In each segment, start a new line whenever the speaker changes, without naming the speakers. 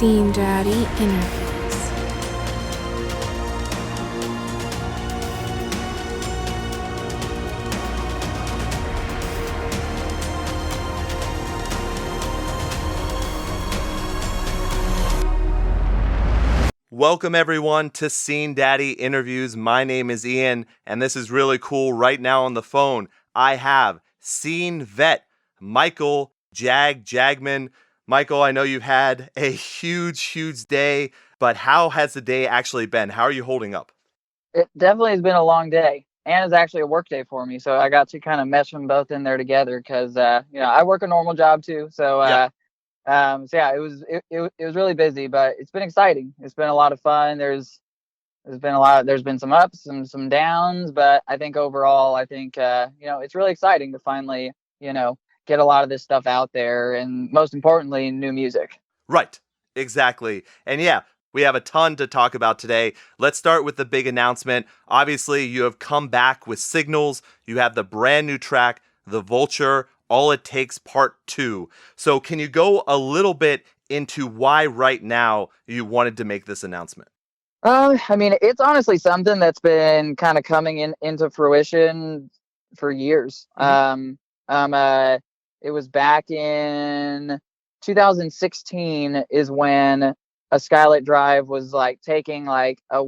Scene Daddy Interviews.
Welcome everyone to Scene Daddy Interviews. My name is Ian, and this is really cool. Right now on the phone, I have Scene Vet Michael Jagmin. Michael, I know you've had a huge day, but how has the day actually been? How are you holding up?
It definitely has been a long day, and it's actually a work day for me. So I got to kind of mesh them both in there together because I work a normal job too. It was really busy, but it's been exciting. It's been a lot of fun. There's been some ups and some downs, but I think overall, it's really exciting to finally, get a lot of this stuff out there, and most importantly, new music.
Right, exactly. And yeah, we have a ton to talk about today. Let's start with the big announcement. Obviously, you have come back with Signals. You have the brand new track, The Vulture, All It Takes Part 2. So can you go a little bit into why right now you wanted to make this announcement?
It's honestly something that's been kind of coming into fruition for years. It was back in 2016 is when A Skylit Drive was like taking like a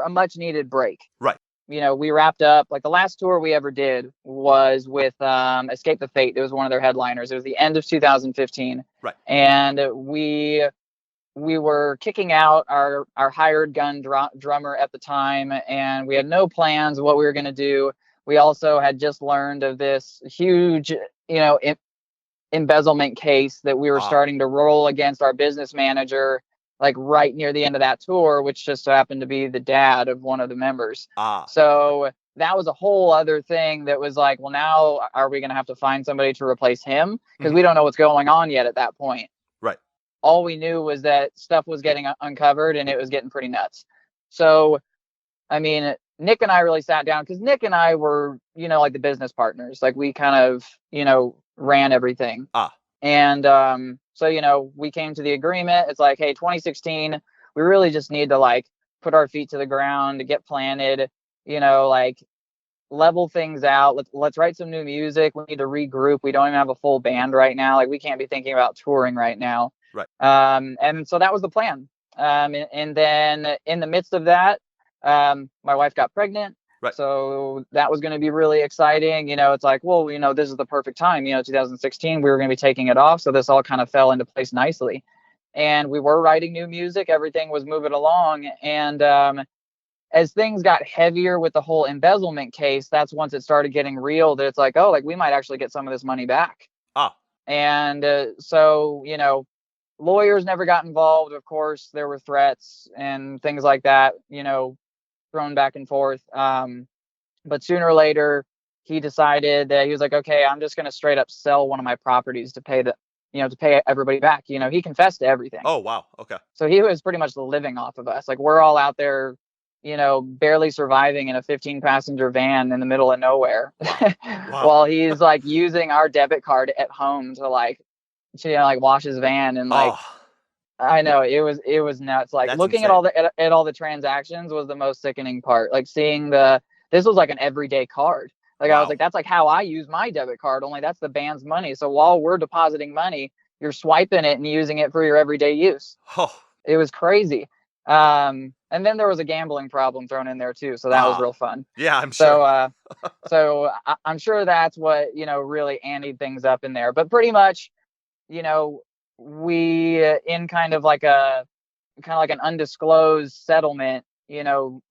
much needed break.
Right.
We wrapped up, like the last tour we ever did was with Escape the Fate. It was one of their headliners. It was the end of 2015.
Right.
And we were kicking out our hired gun drummer at the time, and we had no plans of what we were going to do. We also had just learned of this huge, embezzlement case that we were starting to roll against our business manager, like right near the end of that tour, which just so happened to be the dad of one of the members. So that was a whole other thing that was like, well, now are we going to have to find somebody to replace him? Because we don't know what's going on yet at that point.
Right.
All we knew was that stuff was getting uncovered and it was getting pretty nuts. So, Nick and I really sat down because Nick and I were, like the business partners. Like we kind of, ran everything. And we came to the agreement. It's like, hey, 2016, we really just need to like put our feet to the ground to get planted, like level things out. Let's write some new music. We need to regroup. We don't even have a full band right now. Like we can't be thinking about touring right now.
Right.
And so that was the plan. And then in the midst of that, my wife got pregnant.
Right.
So that was going to be really exciting. It's like, well, this is the perfect time. 2016, we were going to be taking it off. So this all kind of fell into place nicely. And we were writing new music. Everything was moving along. And as things got heavier with the whole embezzlement case, that's once it started getting real that it's like, oh, like we might actually get some of this money back. And lawyers never got involved. Of course, there were threats and things like that, thrown back and forth. But sooner or later, he decided that he was like, okay, I'm just going to straight up sell one of my properties to pay to pay everybody back. He confessed to everything.
Oh, wow. Okay.
So he was pretty much living off of us. Like we're all out there, barely surviving in a 15-passenger van in the middle of nowhere.
Wow.
While he's like using our debit card at home to like wash his van and like. I know it was nuts. Like looking
insane.
at all the transactions was the most sickening part. Like seeing this was like an everyday card. Like I was like, that's like how I use my debit card. Only that's the band's money. So while we're depositing money, you're swiping it and using it for your everyday use. It was crazy. And then there was a gambling problem thrown in there too. So that was real fun.
Yeah, I'm sure.
I'm sure that's what, really anteed things up in there. But pretty much, we in kind of like an undisclosed settlement,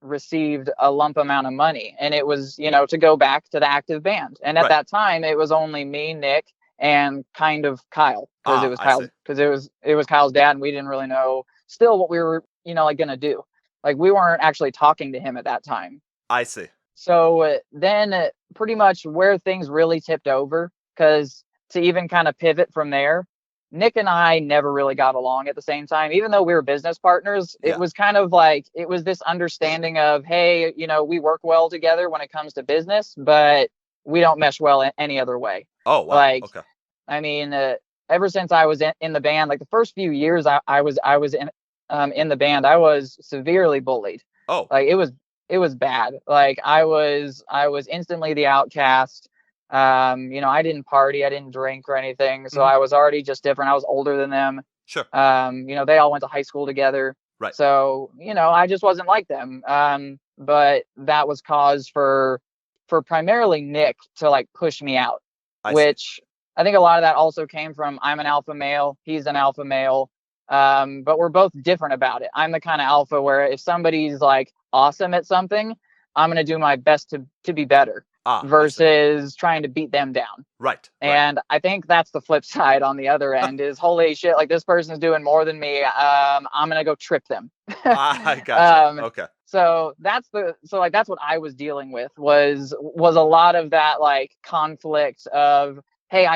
received a lump amount of money, and it was, to go back to the active band. And at that time, it was only me, Nick, and kind of Kyle, because it was Kyle's dad, and we didn't really know still what we were, gonna do. Like we weren't actually talking to him at that time.
I see.
So then pretty much where things really tipped over, because to even kind of pivot from there, Nick and I never really got along at the same time, even though we were business partners. It was kind of like, it was this understanding of, hey, we work well together when it comes to business, but we don't mesh well in any other way.
Oh, wow. Okay.
ever since I was in the band, like the first few years I was in the band, I was severely bullied.
Oh.
Like it was bad. Like I was instantly the outcast. I didn't party, I didn't drink or anything, so I was already just different. I was older than them.
Sure.
They all went to high school together.
Right.
So, I just wasn't like them. But that was cause for primarily Nick to like push me out, which I think a lot of that also came from I'm an alpha male, he's an alpha male. But we're both different about it. I'm the kind of alpha where if somebody's like awesome at something, I'm going to do my best to be better versus trying to beat them down.
Right.
And I think that's the flip side on the other end is holy shit, like this person's doing more than me. I'm going to go trip them.
I gotcha. Okay.
So that's what I was dealing with was a lot of that like conflict of, hey,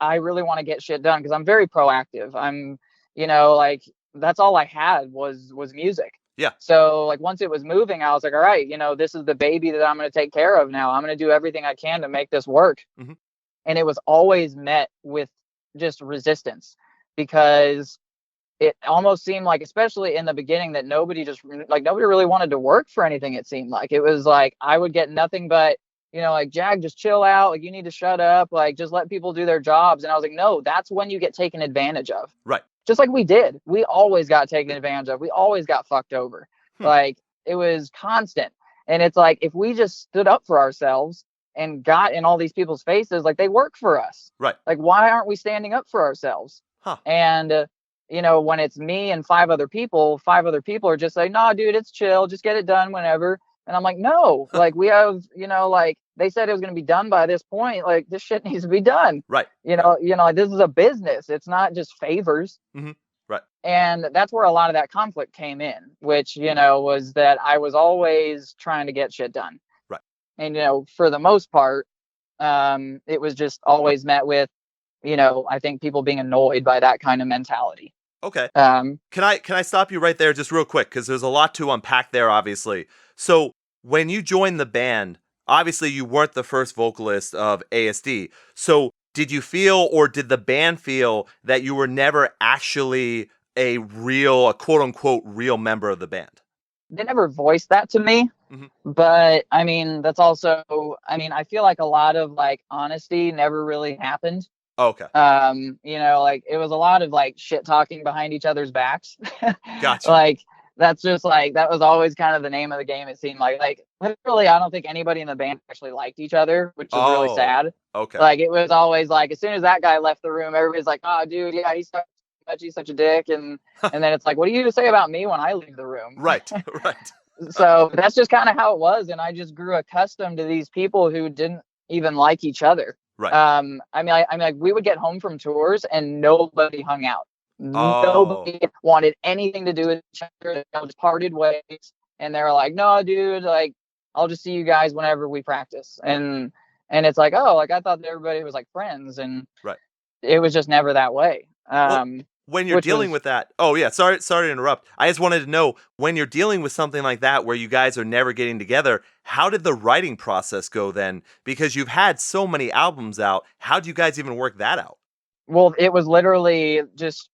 I really want to get shit done because I'm very proactive. I'm, like that's all I had was music.
Yeah.
So like once it was moving, I was like, all right, this is the baby that I'm going to take care of now. I'm going to do everything I can to make this work. Mm-hmm. And it was always met with just resistance because it almost seemed like, especially in the beginning, that nobody really wanted to work for anything. It seemed like it was like I would get nothing but, like, Jag, just chill out. Like, you need to shut up. Like, just let people do their jobs. And I was like, no, that's when you get taken advantage of.
Right.
Just like we did. We always got taken advantage of. We always got fucked over. Like, it was constant. And it's like, if we just stood up for ourselves and got in all these people's faces, like, they work for us.
Right.
Like, why aren't we standing up for ourselves? And, when it's me and five other people are just like, nah, dude, it's chill. Just get it done whenever. And I'm like, no, like we have, like they said it was going to be done by this point. Like this shit needs to be done.
Right.
Like this is a business. It's not just favors.
Mm-hmm. Right.
And that's where a lot of that conflict came in, which, was that I was always trying to get shit done.
Right.
And, for the most part, it was just always met with, I think people being annoyed by that kind of mentality.
Okay. Can I stop you right there just real quick? Because there's a lot to unpack there, obviously. So when you joined the band, obviously you weren't the first vocalist of ASD. So did you feel, or did the band feel, that you were never actually a quote unquote real member of the band?
They never voiced that to me. Mm-hmm. But I mean, that's also, I feel like a lot of like honesty never really happened.
Okay.
Like it was a lot of like shit talking behind each other's backs.
Gotcha.
Like that's just like, that was always kind of the name of the game. It seemed like literally, I don't think anybody in the band actually liked each other, which was really sad.
Okay.
Like it was always like, as soon as that guy left the room, everybody's like, oh dude, yeah, he's such a dick. And then it's like, what do you say about me when I leave the room?
Right. Right.
So that's just kind of how it was. And I just grew accustomed to these people who didn't even like each other.
Right.
Like we would get home from tours and nobody hung out. Nobody wanted anything to do with each other. They just parted ways, and they were like, "No, dude, like I'll just see you guys whenever we practice." And it's like, oh, like I thought everybody was like friends, and
right.
It was just never that way.
When you're dealing with that, sorry to interrupt. I just wanted to know, when you're dealing with something like that where you guys are never getting together, how did the writing process go then? Because you've had so many albums out. How do you guys even work that out?
Well, it was literally just,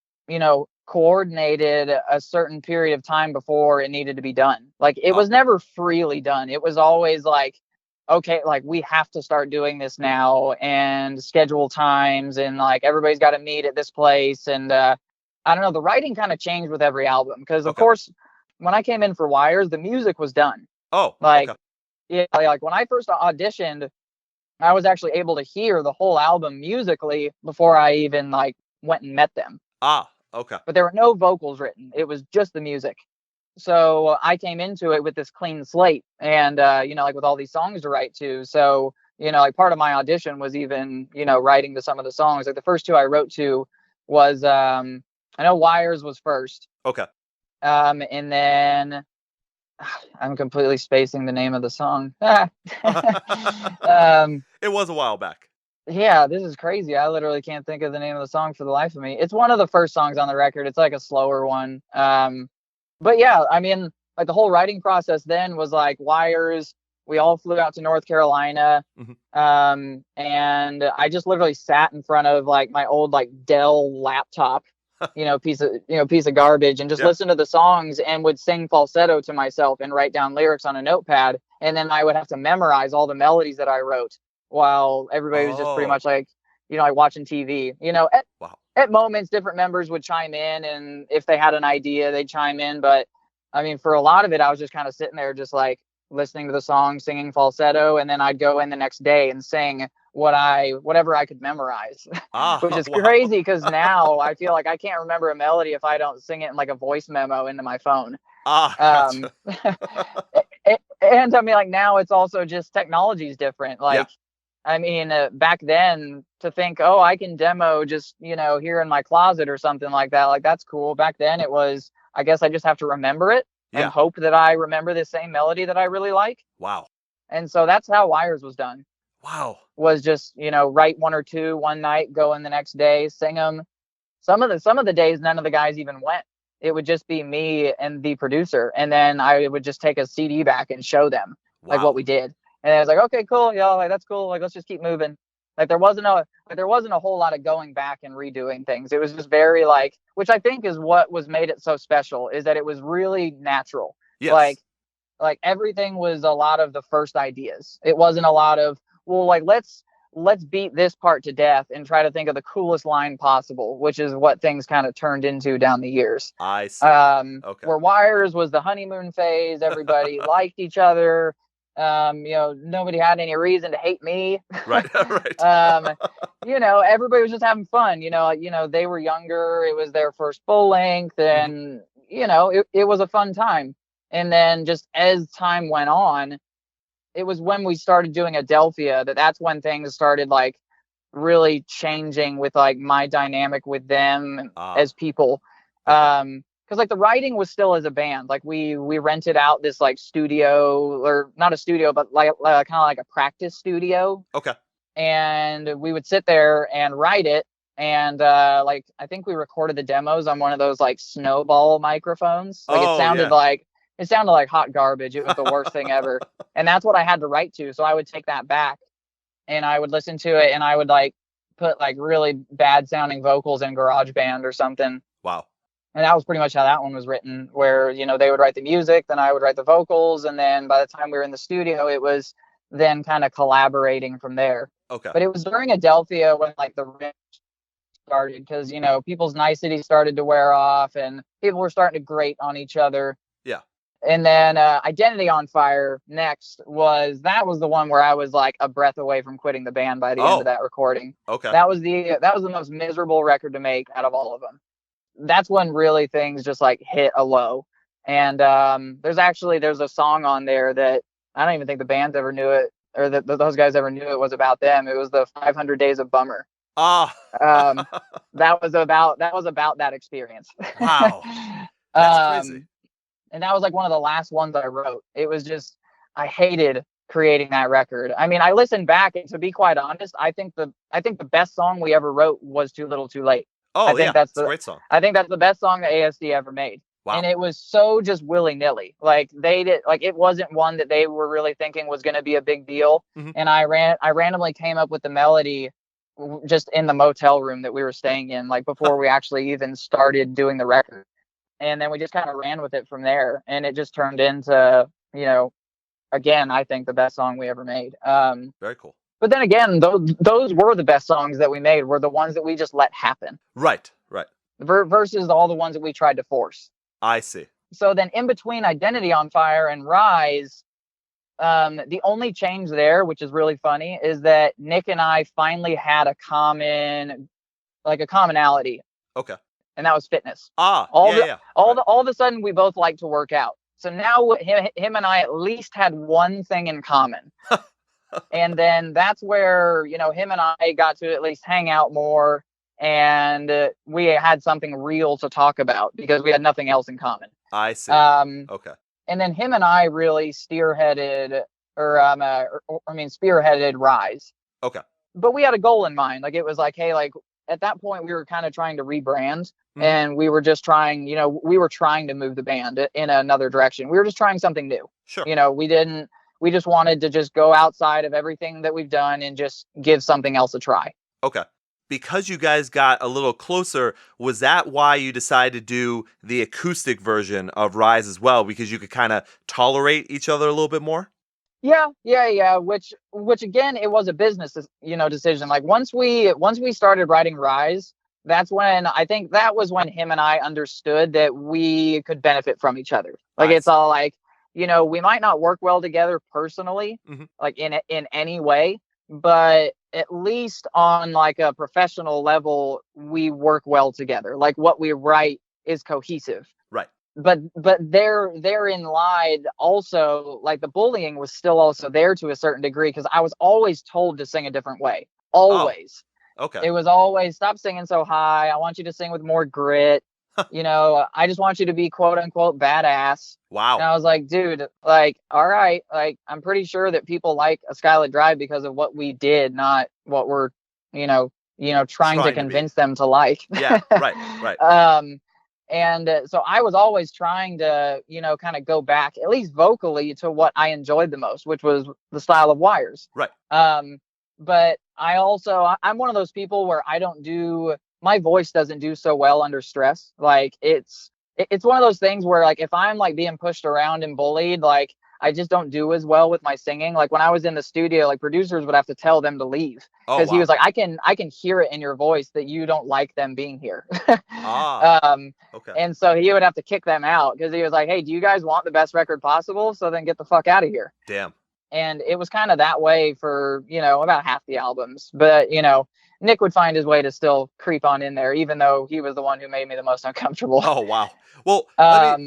coordinated a certain period of time before it needed to be done. Like it was never freely done. It was always like, okay, like we have to start doing this now and schedule times, and like everybody's got to meet at this place. And I don't know, the writing kind of changed with every album because of course when I came in for Wires, the music was done. Yeah, like when I first auditioned, I was actually able to hear the whole album musically before I even like went and met them.
Okay.
But there were no vocals written. It was just the music. So I came into it with this clean slate and, like with all these songs to write to. So, like part of my audition was even, writing to some of the songs. Like the first two I wrote to was, I know Wires was first.
Okay.
And then I'm completely spacing the name of the song.
It was a while back.
Yeah, this is crazy. I literally can't think of the name of the song for the life of me. It's one of the first songs on the record. It's like a slower one. But yeah, like the whole writing process then was like Wires. We all flew out to North Carolina. And I just literally sat in front of like my old like Dell laptop, piece of garbage, and just listened to the songs and would sing falsetto to myself and write down lyrics on a notepad. And then I would have to memorize all the melodies that I wrote while everybody was just pretty much like, like watching TV. At moments, different members would chime in, and if they had an idea, they'd chime in. But I mean, for a lot of it, I was just kind of sitting there, just like listening to the song, singing falsetto, and then I'd go in the next day and sing whatever I could memorize, which is crazy because now I feel like I can't remember a melody if I don't sing it in like a voice memo into my phone.
Gotcha.
And I mean, like now it's also just technology's different. Like, I mean, back then to think, oh, I can demo just, here in my closet or something like that. Like, that's cool. Back then it was, I guess I just have to remember it and hope that I remember the same melody that I really like.
Wow.
And so that's how Wires was done.
Wow.
Was just, write one or two one night, go in the next day, sing them. Some of the days, none of the guys even went. It would just be me and the producer. And then I would just take a CD back and show them like what we did. And I was like, okay, cool. Yeah, like that's cool. Like, let's just keep moving. Like there wasn't a whole lot of going back and redoing things. It was just very like, which I think is what was made it so special, is that it was really natural.
Yes.
Like everything was a lot of the first ideas. It wasn't a lot of, well, like let's beat this part to death and try to think of the coolest line possible, which is what things kind of turned into down the years.
I see. Okay.
Where Wires was the honeymoon phase. Everybody liked each other. Nobody had any reason to hate me.
Right. Right.
Everybody was just having fun. They were younger. It was their first full length, and it was a fun time. And then just as time went on, it was when we started doing Adelphia that's when things started like really changing with like my dynamic with them as people. Because like the writing was still as a band. Like we rented out this like studio, or not a studio, but like kind of like a practice studio.
Okay.
And we would sit there and write it. And I think we recorded the demos on one of those like snowball microphones. Like it sounded like hot garbage. It was the worst thing ever. And that's what I had to write to. So I would take that back and I would listen to it, and I would like put like really bad sounding vocals in GarageBand or something.
Wow.
And that was pretty much how that one was written, where, they would write the music, then I would write the vocals. And then by the time we were in the studio, it was then kind of collaborating from there.
Okay.
But it was during Adelphia when like the riff started, because, people's niceties started to wear off and people were starting to grate on each other.
Yeah.
And then Identity on Fire next was the one where I was like a breath away from quitting the band by the end of that recording.
Okay.
That was the most miserable record to make out of all of them. That's when really things just like hit a low. And there's a song on there that I don't even think the bands ever knew it, or that those guys ever knew it was about them. It was the 500 Days of Bummer. That was about that experience.
Wow. That's crazy.
And that was like one of the last ones I wrote. It was just, I hated creating that record. I mean, I listened back, and to be quite honest, I think the best song we ever wrote was Too Little Too Late.
Oh, I think that's a great song.
I think that's the best song that ASD ever made.
Wow.
And it was so just willy-nilly. Like it wasn't one that they were really thinking was going to be a big deal. Mm-hmm. And I randomly came up with the melody just in the motel room that we were staying in, like before we actually even started doing the record. And then we just kind of ran with it from there. And it just turned into, again, I think the best song we ever made.
Very cool.
But then again, those were the best songs that we made, were the ones that we just let happen.
Right.
Versus all the ones that we tried to force.
I see.
So then in between Identity on Fire and Rise, the only change there, which is really funny, is that Nick and I finally had a commonality.
Okay.
And that was fitness.
All
of a sudden we both like to work out. So now him and I at least had one thing in common. And then that's where, him and I got to at least hang out more, and we had something real to talk about because we had nothing else in common.
I see. Okay.
And then him and I really spearheaded Rise.
Okay.
But we had a goal in mind. Like, it was like, hey, like at that point we were kind of trying to rebrand. Mm-hmm. And we were just trying, we were trying to move the band in another direction. We were just trying something new.
Sure.
We didn't, we just wanted to just go outside of everything that we've done and just give something else a try.
Okay. Because you guys got a little closer, was that why you decided to do the acoustic version of Rise as well? Because you could kind of tolerate each other a little bit more?
Yeah. Which again, it was a business, decision. Like once we started writing Rise, that's when I think that was when him and I understood that we could benefit from each other. Like it's all like, we might not work well together personally, like in any way, but at least on like a professional level, we work well together. Like what we write is cohesive.
Right.
But therein lied also, like the bullying was still also there to a certain degree, because I was always told to sing a different way. Always.
Oh, okay.
It was always, stop singing so high. I want you to sing with more grit. I just want you to be quote unquote badass.
Wow.
And I was like, dude, like, all right, like I'm pretty sure that people like A Skylit Drive because of what we did, not what we're, trying to convince them to like.
Yeah, right.
And so I was always trying to, kind of go back, at least vocally, to what I enjoyed the most, which was the style of Wires.
Right.
But I'm one of those people where my voice doesn't do so well under stress. Like it's one of those things where like if I'm like being pushed around and bullied, like I just don't do as well with my singing. Like when I was in the studio, like producers would have to tell them to leave because he was like, I can hear it in your voice that you don't like them being here.
Okay.
And so he would have to kick them out because he was like, hey, do you guys want the best record possible? So then get the fuck out of here.
Damn.
And it was kind of that way for, about half the albums. But, Nick would find his way to still creep on in there, even though he was the one who made me the most uncomfortable.
Oh, wow. Well,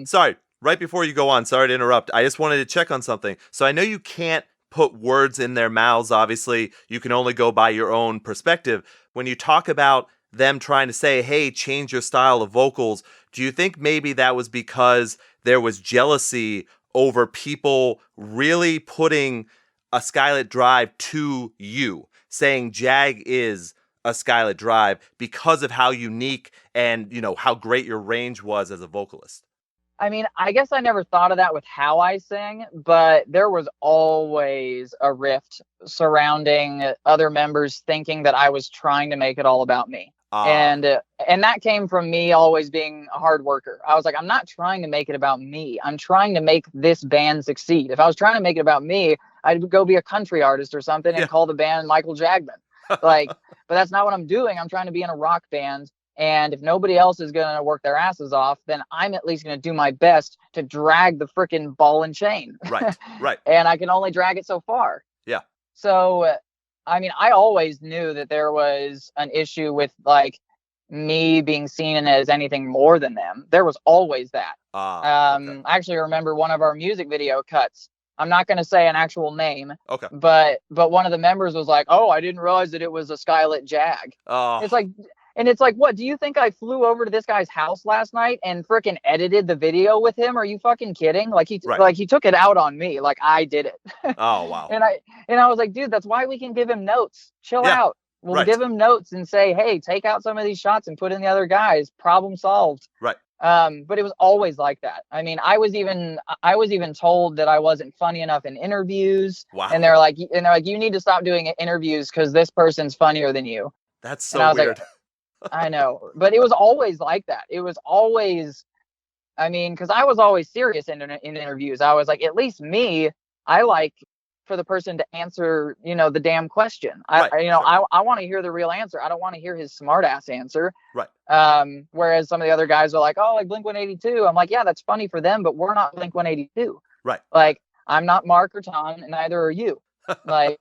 sorry, right before you go on, sorry to interrupt. I just wanted to check on something. So I know you can't put words in their mouths. Obviously, you can only go by your own perspective. When you talk about them trying to say, hey, change your style of vocals, do you think maybe that was because there was jealousy over people really putting A Skylit Drive to you, saying Jag is A Skylit Drive because of how unique and, how great your range was as a vocalist?
I mean, I guess I never thought of that with how I sing, but there was always a rift surrounding other members thinking that I was trying to make it all about me. And that came from me always being a hard worker. I was like, I'm not trying to make it about me. I'm trying to make this band succeed. If I was trying to make it about me, I'd go be a country artist or something and call the band Michael Jagmin. Like, but that's not what I'm doing. I'm trying to be in a rock band. And if nobody else is going to work their asses off, then I'm at least going to do my best to drag the freaking ball and chain.
Right.
And I can only drag it so far.
Yeah.
So, I mean, I always knew that there was an issue with like me being seen as anything more than them. There was always that. Okay. I actually remember one of our music video cuts. I'm not going to say an actual name.
Okay.
But one of the members was like, "Oh, I didn't realize that it was a Skylit Jag." It's like, what? Do you think I flew over to this guy's house last night and freaking edited the video with him? Are you fucking kidding? Like he took it out on me. Like I did it.
Oh, wow.
And I was like, dude, that's why we can give him notes. Chill out. We'll give him notes and say, hey, take out some of these shots and put in the other guys. Problem solved.
Right.
But it was always like that. I mean, I was even told that I wasn't funny enough in interviews.
Wow.
And they're like, you need to stop doing interviews because this person's funnier than you.
That's so weird.
Like, I know, but it was always like that. It was always, I mean, because I was always serious in interviews. I was like, at least me, I like for the person to answer, the damn question. I want to hear the real answer. I don't want to hear his smart ass answer.
Right.
Whereas some of the other guys are like, oh, like Blink-182. I'm like, yeah, that's funny for them, but we're not Blink-182.
Right.
Like, I'm not Mark or Tom, and neither are you. Like,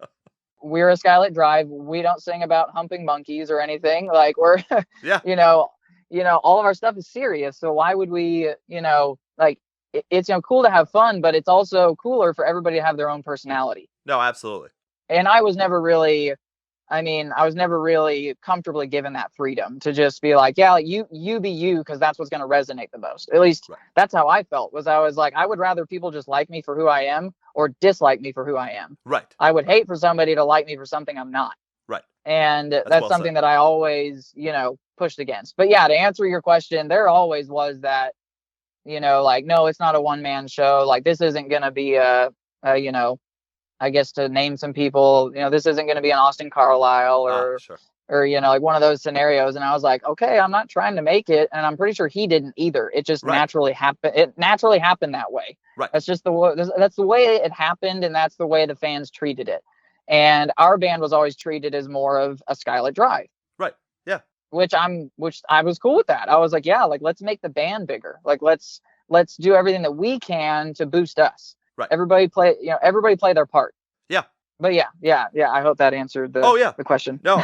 we're A Skylit Drive. We don't sing about humping monkeys or anything. Like we're, all of our stuff is serious. So why would we, like it's, cool to have fun, but it's also cooler for everybody to have their own personality.
No, absolutely.
And I was never really comfortably given that freedom to just be like, yeah, like you be you, because that's what's going to resonate the most. At least that's how I felt. I was like, I would rather people just like me for who I am or dislike me for who I am.
Right.
I would hate for somebody to like me for something I'm not.
Right.
And that's something that I always, pushed against. But yeah, to answer your question, there always was that, like, no, it's not a one-man show. Like, this isn't going to be a I guess to name some people, this isn't going to be an Austin Carlisle
Sure.
or like one of those scenarios. And I was like, okay, I'm not trying to make it, and I'm pretty sure he didn't either. It just naturally happened. It naturally happened that way.
Right.
That's just that's the way it happened, and that's the way the fans treated it. And our band was always treated as more of a Skylit Drive.
Right. Yeah.
Which I was cool with that. I was like, yeah, like let's make the band bigger. Like let's do everything that we can to boost us.
Right.
Everybody play their part.
Yeah.
But yeah. I hope that answered the question.
No,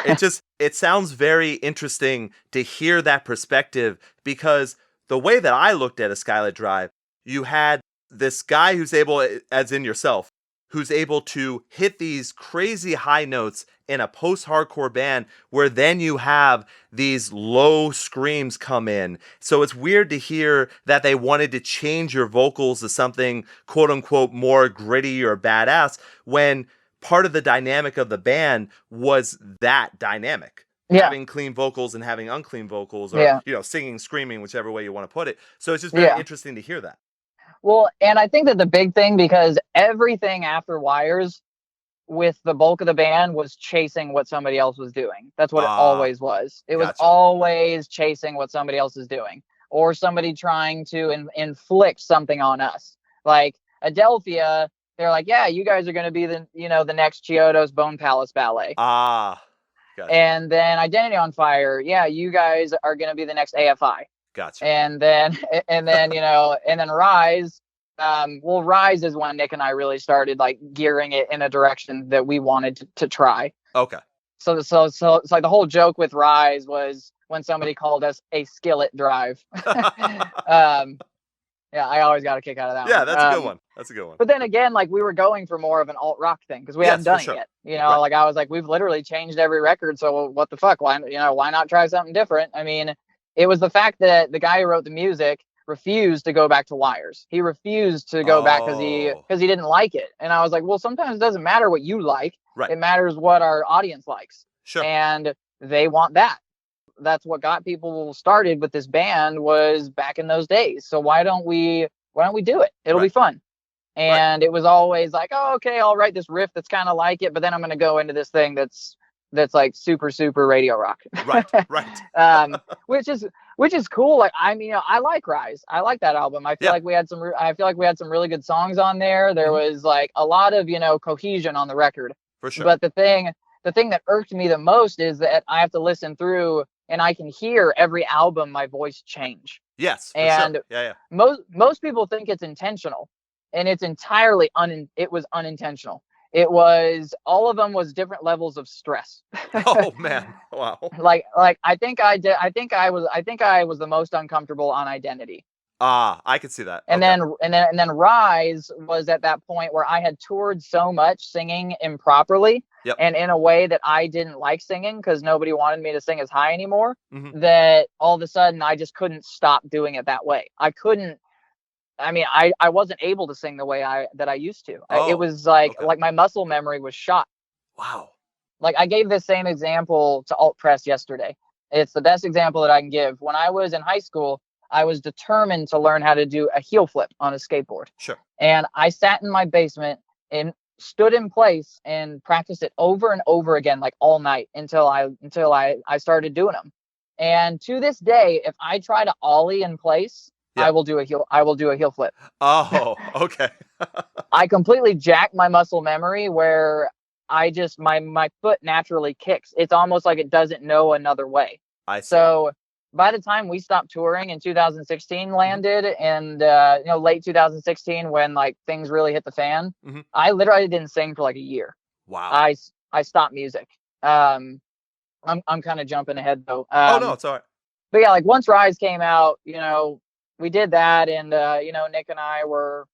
it sounds very interesting to hear that perspective, because the way that I looked at A Skylit Drive, you had this guy who's able, as in yourself, who's able to hit these crazy high notes in a post-hardcore band, where then you have these low screams come in. So it's weird to hear that they wanted to change your vocals to something quote-unquote more gritty or badass, when part of the dynamic of the band was that dynamic. Yeah. Having clean vocals and having unclean vocals, or singing, screaming, whichever way you want to put it. So it's just very interesting to hear that.
Well, and I think that the big thing, because everything after Wires with the bulk of the band was chasing what somebody else was doing. That's what it always was. It was always chasing what somebody else is doing, or somebody trying to inflict something on us. Like Adelphia, they're like, yeah, you guys are going to be the next Chiodo's Bone Palace Ballet.
Gotcha.
And then Identity on Fire, yeah, you guys are going to be the next AFI.
Gotcha.
And then and then Rise. Rise is when Nick and I really started like gearing it in a direction that we wanted to try.
Okay.
So it's like the whole joke with Rise was when somebody called us A Skillit Drive. Yeah, I always got a kick out of that.
Yeah, that's a good one. That's a good one.
But then again, like we were going for more of an alt rock thing, because we hadn't done it yet. Like I was like, we've literally changed every record, so what the fuck? Why not try something different? I mean, it was the fact that the guy who wrote the music refused to go back to Wires. He refused to go back because he didn't like it. And I was like, well, sometimes it doesn't matter what you like. Right. It matters what our audience likes.
Sure.
And they want that. That's what got people started with this band, was back in those days. So why don't we do it? It'll be fun. And it was always like, oh, okay, I'll write this riff that's kind of like it, but then I'm going to go into this thing that's like super radio rock.
Right.
Which is cool. Like, I mean, I like Rise. I like that album. I feel like we had some really good songs on there. There was like a lot of, cohesion on the record.
For sure.
But the thing that irked me the most is that I have to listen through and I can hear every album my voice change.
Yes.
And
sure. Yeah.
Most people think it's intentional, and it's entirely it was unintentional. It was, all of them was different levels of stress.
Oh man. Wow.
Like I think I was the most uncomfortable on Identity.
I could see that.
And then Rise was at that point where I had toured so much singing improperly, and in a way that I didn't like singing, because nobody wanted me to sing as high anymore, that all of a sudden I just couldn't stop doing it that way. I couldn't. I mean, I wasn't able to sing the way that I used to. It was like my muscle memory was shot.
Wow.
Like, I gave this same example to Alt Press yesterday. It's the best example that I can give. When I was in high school, I was determined to learn how to do a heel flip on a skateboard.
Sure.
And I sat in my basement and stood in place and practiced it over and over again, like all night, until I started doing them. And to this day, if I try to ollie in place, I will do a heel flip.
Oh, okay.
I completely jacked my muscle memory, where I just my foot naturally kicks. It's almost like it doesn't know another way.
I see.
So by the time we stopped touring in 2016 landed, and late 2016, when like things really hit the fan, I literally didn't sing for like a year.
Wow.
I stopped music. I'm kind of jumping ahead though.
Oh no, it's all right.
But yeah, like once Rise came out, we did that, and Nick and I were,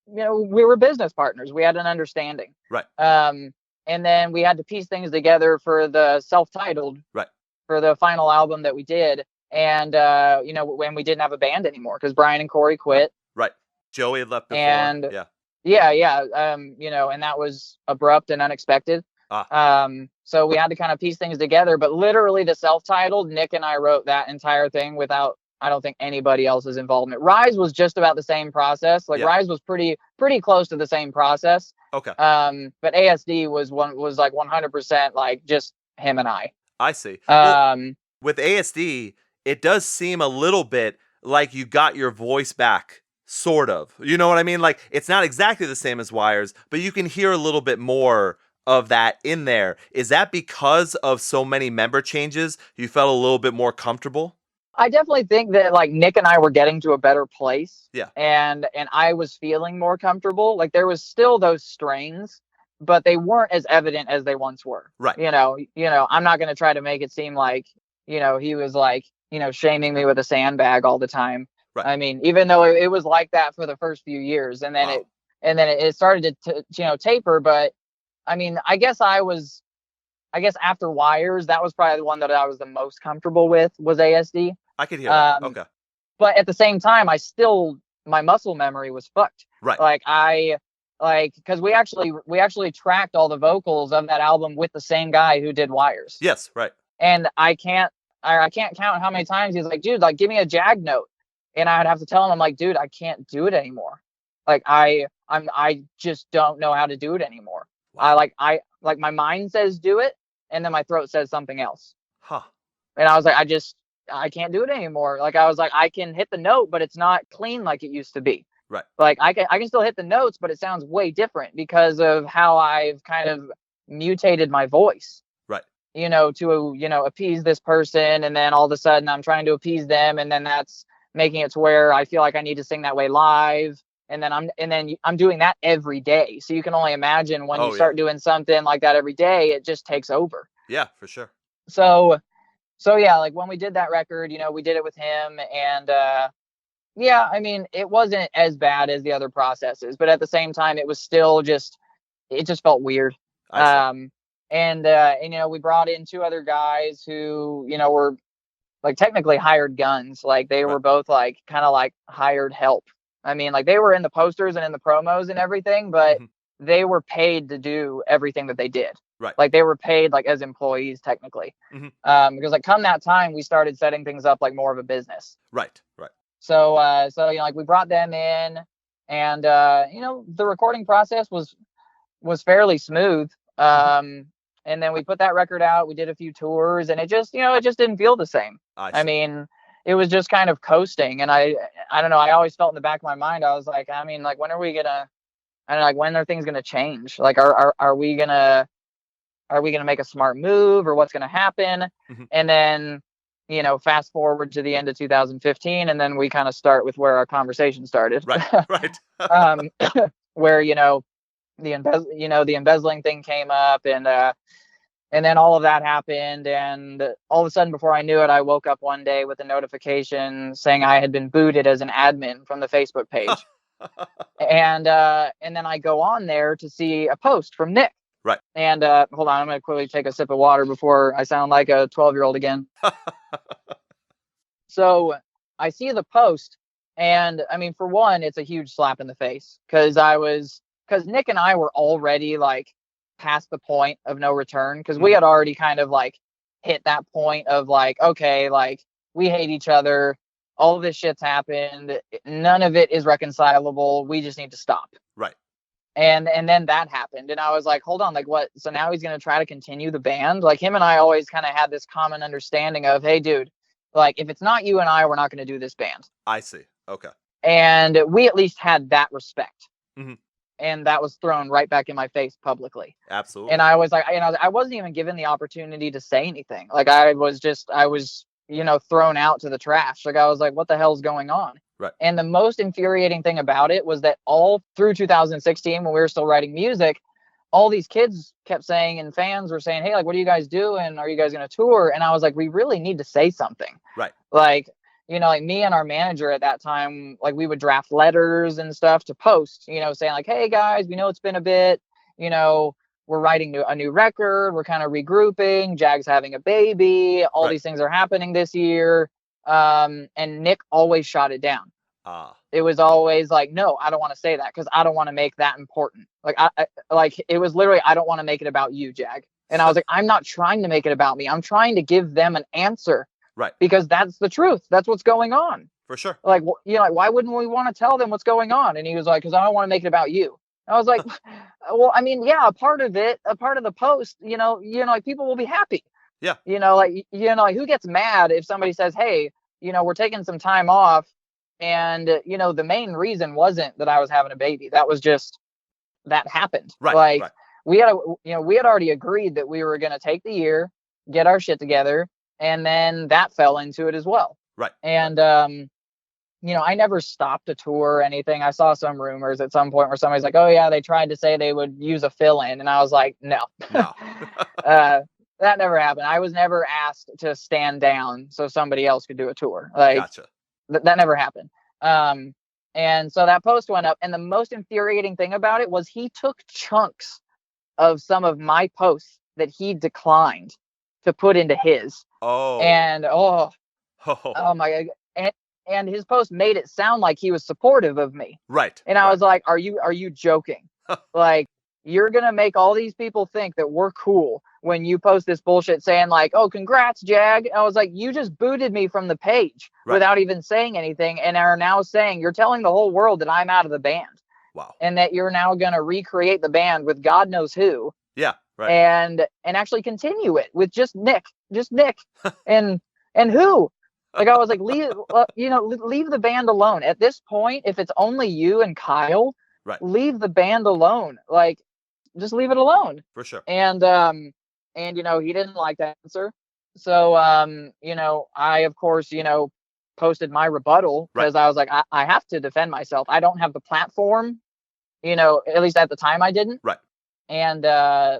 we were business partners. We had an understanding.
Right.
And then we had to piece things together for the self-titled. Right. For the final album that we did, and when we didn't have a band anymore, because Brian and Corey quit.
Right. Joey had left before.
And and that was abrupt and unexpected. So we had to kind of piece things together. But literally, the self-titled, Nick and I wrote that entire thing without I don't think anybody else's involvement. Rise was just about the same process. Like Rise was pretty close to the same process.
Okay.
But ASD was like 100% like just him and I.
I see. Well, with ASD, it does seem a little bit like you got your voice back, sort of. You know what I mean? Like, it's not exactly the same as Wires, but you can hear a little bit more of that in there. Is that because of so many member changes, you felt a little bit more comfortable?
I definitely think that like Nick and I were getting to a better place.
Yeah.
And I was feeling more comfortable. Like there was still those strains, but they weren't as evident as they once were.
Right.
You know, I'm not going to try to make it seem like, he was like, shaming me with a sandbag all the time.
Right.
I mean, even though it was like that for the first few years, and then it started to taper. But I mean, I guess after Wires, that was probably the one that I was the most comfortable with, was ASD.
I could hear that. Okay.
But at the same time, my muscle memory was fucked.
Right.
Because we actually tracked all the vocals of that album with the same guy who did Wires.
Yes, right.
And I can't count how many times he's like, dude, like give me a jag note. And I'd have to tell him, I'm like, dude, I can't do it anymore. Like I just don't know how to do it anymore. Wow. I my mind says do it, and then my throat says something else.
Huh.
And I was like, I can't do it anymore. Like I was like, I can hit the note, but it's not clean like it used to be.
Right.
Like I can still hit the notes, but it sounds way different because of how I've kind of mutated my voice.
Right.
To appease this person, and then all of a sudden I'm trying to appease them, and then that's making it to where I feel like I need to sing that way live. And then I'm doing that every day. So you can only imagine when you start doing something like that every day, it just takes over.
Yeah, for sure.
So yeah, like when we did that record, we did it with him, and yeah, I mean, it wasn't as bad as the other processes, but at the same time, it was still it just felt weird. And we brought in two other guys who, were like technically hired guns. Like they were both like kind of like hired help. I mean, like they were in the posters and in the promos and everything, but they were paid to do everything that they did.
Right.
Like they were paid like as employees technically. Because like come that time, we started setting things up like more of a business.
Right. Right.
So like we brought them in, and the recording process was fairly smooth. And then we put that record out. We did a few tours, and it just didn't feel the same. I mean, it was just kind of coasting, and I don't know. I always felt in the back of my mind, I was like, I mean, like when are we gonna? I don't know, like when are things gonna change? Like, are we gonna make a smart move, or what's gonna happen? And then, fast forward to the end of 2015, and then we kind of start with where our conversation started.
Right.
Where the embezzling thing came up, and then all of that happened, and all of a sudden, before I knew it, I woke up one day with a notification saying I had been booted as an admin from the Facebook page. And then I go on there to see a post from Nick.
Right.
And hold on, I'm going to quickly take a sip of water before I sound like a 12-year-old again. So I see the post, and I mean, for one, it's a huge slap in the face, because Nick and I were already like past the point of no return, because we had already kind of like hit that point of like, okay, like we hate each other, all of this shit's happened, none of it is reconcilable, we just need to stop.
Right.
And then that happened, and I was like, hold on, like what? So now he's going to try to continue the band? Like him and I always kind of had this common understanding of, hey dude, like if it's not you and I, we're not going to do this band.
I see. Okay.
And we at least had that respect. And that was thrown right back in my face publicly.
Absolutely.
And I was like, I wasn't even given the opportunity to say anything. Like I was thrown out to the trash. Like I was like, what the hell's going on?
Right.
And the most infuriating thing about it was that all through 2016, when we were still writing music, all these kids kept saying, and fans were saying, hey, like, what are you guys doing? Are you guys going to tour? And I was like, we really need to say something.
Right.
Like, like me and our manager at that time, like we would draft letters and stuff to post, saying like, hey guys, we know it's been a bit, we're writing a new record, we're kind of regrouping, Jag's having a baby, all these things are happening this year. And Nick always shot it down. It was always like, no, I don't want to say that, because I don't want to make that important. Like it was literally, I don't want to make it about you, Jag. And I was like, I'm not trying to make it about me. I'm trying to give them an answer
Right.
because that's the truth. That's what's going on.
For sure.
Like, you know, like, why wouldn't we want to tell them what's going on? And he was like, because I don't want to make it about you. I was like, well, I mean, yeah, a part of the post, like people will be happy.
Yeah.
Like who gets mad if somebody says, hey, we're taking some time off. And, the main reason wasn't that I was having a baby. That was just, that happened.
Right.
Like
right.
we had already agreed that we were going to take the year, get our shit together. And then that fell into it as well.
Right.
And, I never stopped a tour or anything. I saw some rumors at some point where somebody's like, oh yeah, they tried to say they would use a fill-in. And I was like, no. That never happened. I was never asked to stand down so somebody else could do a tour. Like,
gotcha.
That never happened. And so that post went up. And the most infuriating thing about it was he took chunks of some of my posts that he declined to put into his.
Oh.
And oh my God. And his post made it sound like he was supportive of me.
Right.
And I was like, are you joking? Like, you're going to make all these people think that we're cool when you post this bullshit saying like, oh, congrats, Jag. I was like, you just booted me from the page without even saying anything. And are now saying, you're telling the whole world that I'm out of the band.
Wow.
And that you're now going to recreate the band with God knows who.
Yeah. Right.
And actually continue it with just Nick and who? Like, I was like, leave the band alone. At this point, if it's only you and Kyle, leave the band alone. Like, just leave it alone.
For sure.
And he didn't like that answer. So, I, of course, posted my rebuttal because I was like, I have to defend myself. I don't have the platform, at least at the time I didn't.
Right.
And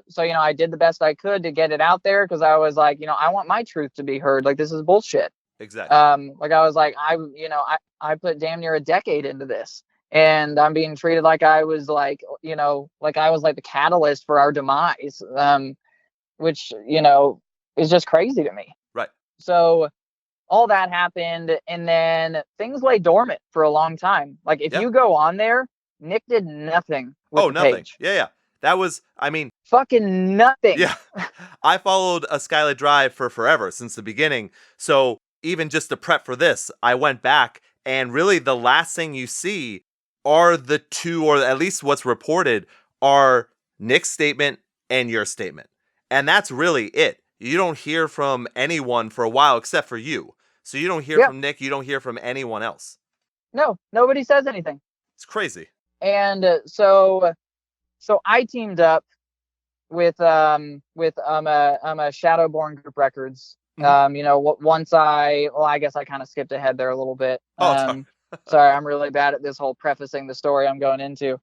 so, I did the best I could to get it out there because I was like, I want my truth to be heard. Like, this is bullshit.
Exactly.
Like I was like, I put damn near a decade into this, and I'm being treated like I was like, like I was like the catalyst for our demise, which, is just crazy to me.
Right.
So all that happened, and then things lay dormant for a long time. Like if you go on there, Nick did nothing with the
nothing.
page.
Yeah. That was,
fucking nothing.
Yeah. I followed A Skylit Drive for forever, since the beginning. So even just to prep for this, I went back, and really the last thing you see are the two, or at least what's reported, are Nick's statement and your statement. And that's really it. You don't hear from anyone for a while except for you. So you don't hear from Nick, you don't hear from anyone else.
No, nobody says anything.
It's crazy.
And so I teamed up with a Shadowborn Group Records. Once I guess I kind of skipped ahead there a little bit. Sorry, I'm really bad at this whole prefacing the story I'm going into.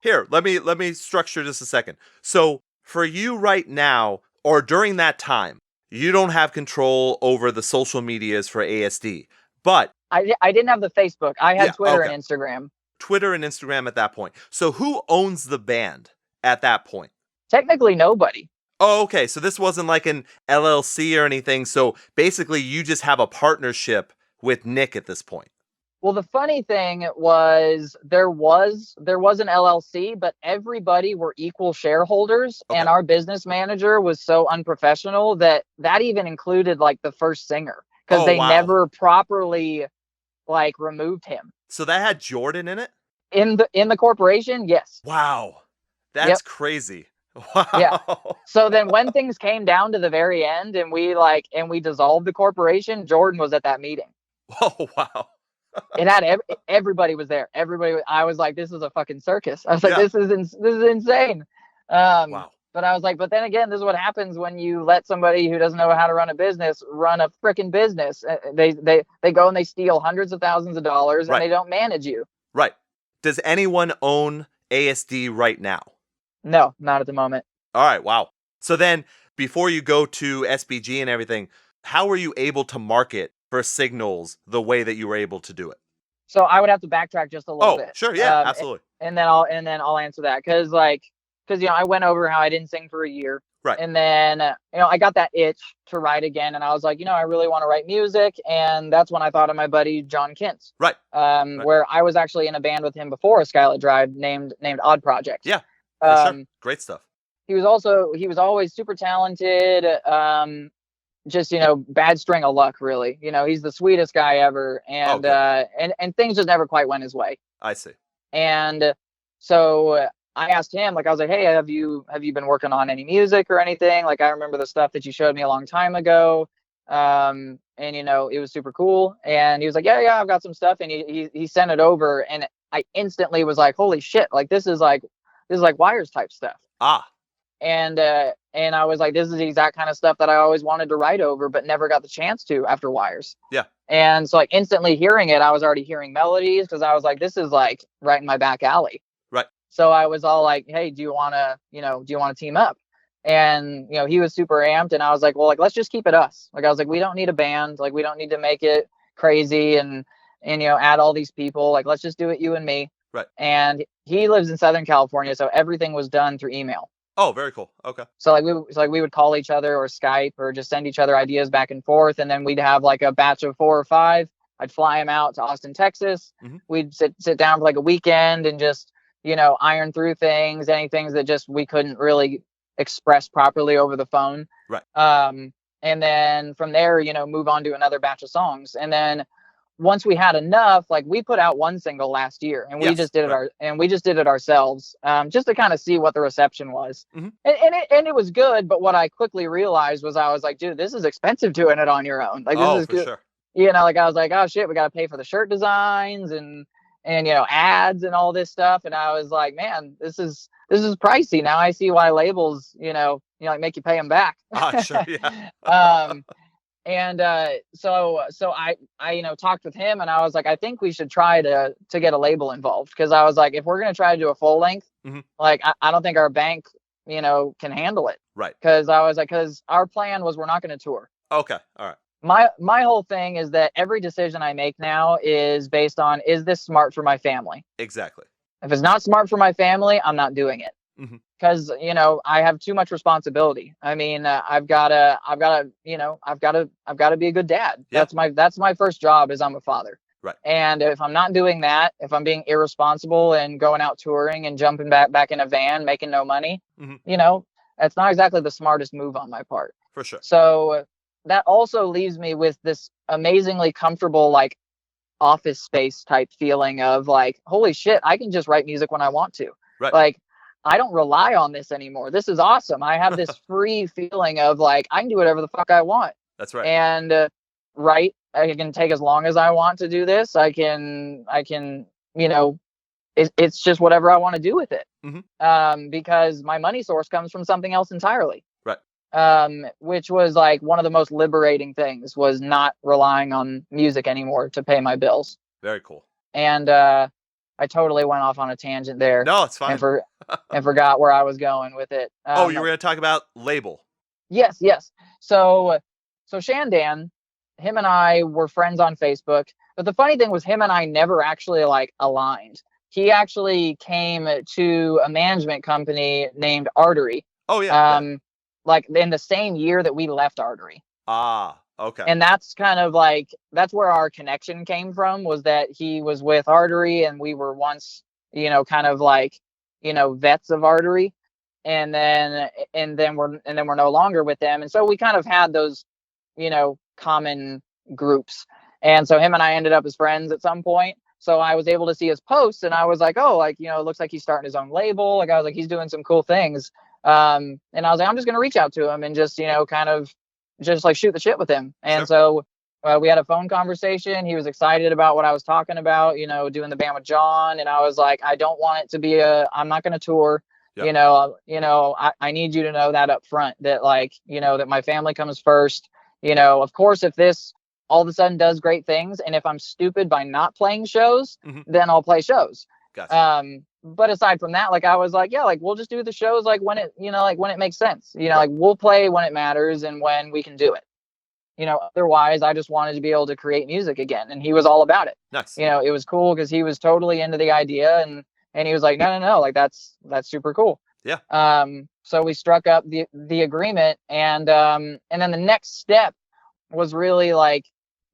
Here, let me structure this a second. So for you right now, or during that time, you don't have control over the social medias for ASD, but
I didn't have the Facebook. I had Twitter and Instagram.
Twitter and Instagram at that point. So who owns the band at that point?
Technically nobody.
Oh, okay. So this wasn't like an LLC or anything. So basically you just have a partnership with Nick at this point.
Well, the funny thing was there was an LLC, but everybody were equal shareholders. Okay. And our business manager was so unprofessional that even included like the first singer, because they never properly like removed him.
So that had Jordan in it?
In the corporation, yes.
Wow. That's crazy. Wow.
Yeah. So then when things came down to the very end and we dissolved the corporation, Jordan was at that meeting.
Oh, wow.
It had everybody was there. I was like, this is a fucking circus. I was like, this is insane.
Wow.
But I was like, but then again, this is what happens when you let somebody who doesn't know how to run a business run a freaking business. They go and they steal hundreds of thousands of dollars and they don't manage you.
Right. Does anyone own ASD right now?
No, not at the moment.
All right. Wow. So then before you go to SBG and everything, how were you able to market for Signals the way that you were able to do it?
So I would have to backtrack just a little bit.
Sure. Yeah, absolutely.
And then I'll answer that. Cause I went over how I didn't sing for a year.
Right.
And then, I got that itch to write again. And I was like, I really want to write music. And that's when I thought of my buddy, John Kintz.
Right.
Where I was actually in a band with him before A Skylit Drive named Odd Project.
Yeah. For sure. Great stuff.
He was always super talented. just, bad string of luck, really. He's the sweetest guy ever. And, and things just never quite went his way.
I see.
And so I asked him, like, I was like, hey, have you been working on any music or anything? Like, I remember the stuff that you showed me a long time ago. And, it was super cool. And he was like, yeah, I've got some stuff. And he sent it over. And I instantly was like, holy shit. Like, this is like Wires type stuff. And I was like, this is the exact kind of stuff that I always wanted to write over, but never got the chance to after Wires.
Yeah.
And so, like, instantly hearing it, I was already hearing melodies, because I was like, this is like right in my back alley.
Right.
So I was all like, hey, do you want to team up? And, he was super amped, and I was like, well, like, let's just keep it us. Like, I was like, we don't need a band. Like, we don't need to make it crazy and add all these people. Like, let's just do it, you and me.
Right.
And he lives in Southern California, so everything was done through email.
Oh, very cool. Okay.
So we would call each other or Skype or just send each other ideas back and forth. And then we'd have like a batch of 4 or 5. I'd fly him out to Austin, Texas.
Mm-hmm. We'd
sit down for like a weekend and just, iron through things, any things that just we couldn't really express properly over the phone.
Right.
And then from there, move on to another batch of songs. And then once we had enough, like, we put out 1 single last year, and we just did it ourselves, just to kind of see what the reception was.
Mm-hmm.
And it was good. But what I quickly realized was, I was like, dude, this is expensive doing it on your own. Like, this is
for sure.
Like, I was like, oh shit, we got to pay for the shirt designs and ads and all this stuff. And I was like, man, this is pricey. Now I see why labels, like, make you pay them back.
Sure. Yeah.
And so I talked with him, and I was like, I think we should try to get a label involved, because I was like, if we're gonna try to do a full length,
mm-hmm.
like, I don't think our bank can handle it.
Right.
Because I was like, because our plan was, we're not going to tour.
Okay. All right.
My whole thing is that every decision I make now is based on, is this smart for my family?
Exactly.
If it's not smart for my family, I'm not doing it.
Mm-hmm.
Because I have too much responsibility. I mean, I've gotta be a good dad.
Yeah.
That's my first job, is I'm a father.
Right.
And if I'm not doing that, if I'm being irresponsible and going out touring and jumping back in a van, making no money,
mm-hmm.
That's not exactly the smartest move on my part.
For sure.
So that also leaves me with this amazingly comfortable, like, office space type feeling of like, holy shit, I can just write music when I want to.
Right.
Like, I don't rely on this anymore. This is awesome. I have this free feeling of like, I can do whatever the fuck I want.
That's right.
And I can take as long as I want to do this. I can, it's just whatever I want to do with it.
Mm-hmm.
Because my money source comes from something else entirely.
Right.
Which was like one of the most liberating things, was not relying on music anymore to pay my bills.
Very cool.
And I totally went off on a tangent there.
No, it's fine.
And forgot where I was going with it.
You were going to talk about label.
Yes. So Shandan, him and I were friends on Facebook. But the funny thing was, him and I never actually like aligned. He actually came to a management company named Artery.
Oh yeah.
Like in the same year that we left Artery.
Okay.
And that's kind of like, that's where our connection came from, was that he was with Artery, and we were once, kind of like, vets of Artery, and then we're no longer with them. And so we kind of had those, common groups. And so him and I ended up as friends at some point. So I was able to see his posts, and I was like, oh, like, it looks like he's starting his own label. Like, I was like, he's doing some cool things. And I was like, I'm just going to reach out to him and just, kind of just like shoot the shit with him. And
Sure.
So we had a phone conversation. He was excited about what I was talking about, doing the band with John. And I was like, I don't want it to be I'm not going to tour.
Yep.
I need you to know that up front, that like, that my family comes first. Of course, if this all of a sudden does great things, and if I'm stupid by not playing shows,
mm-hmm.
then I'll play shows.
Gotcha.
But aside from that, like, I was like, yeah, like, we'll just do the shows like when it, like when it makes sense, like we'll play when it matters and when we can do it. Otherwise, I just wanted to be able to create music again, and he was all about it.
Nice.
It was cool because he was totally into the idea, and he was like, no, like that's super cool.
Yeah.
So we struck up the agreement, and then the next step was really like,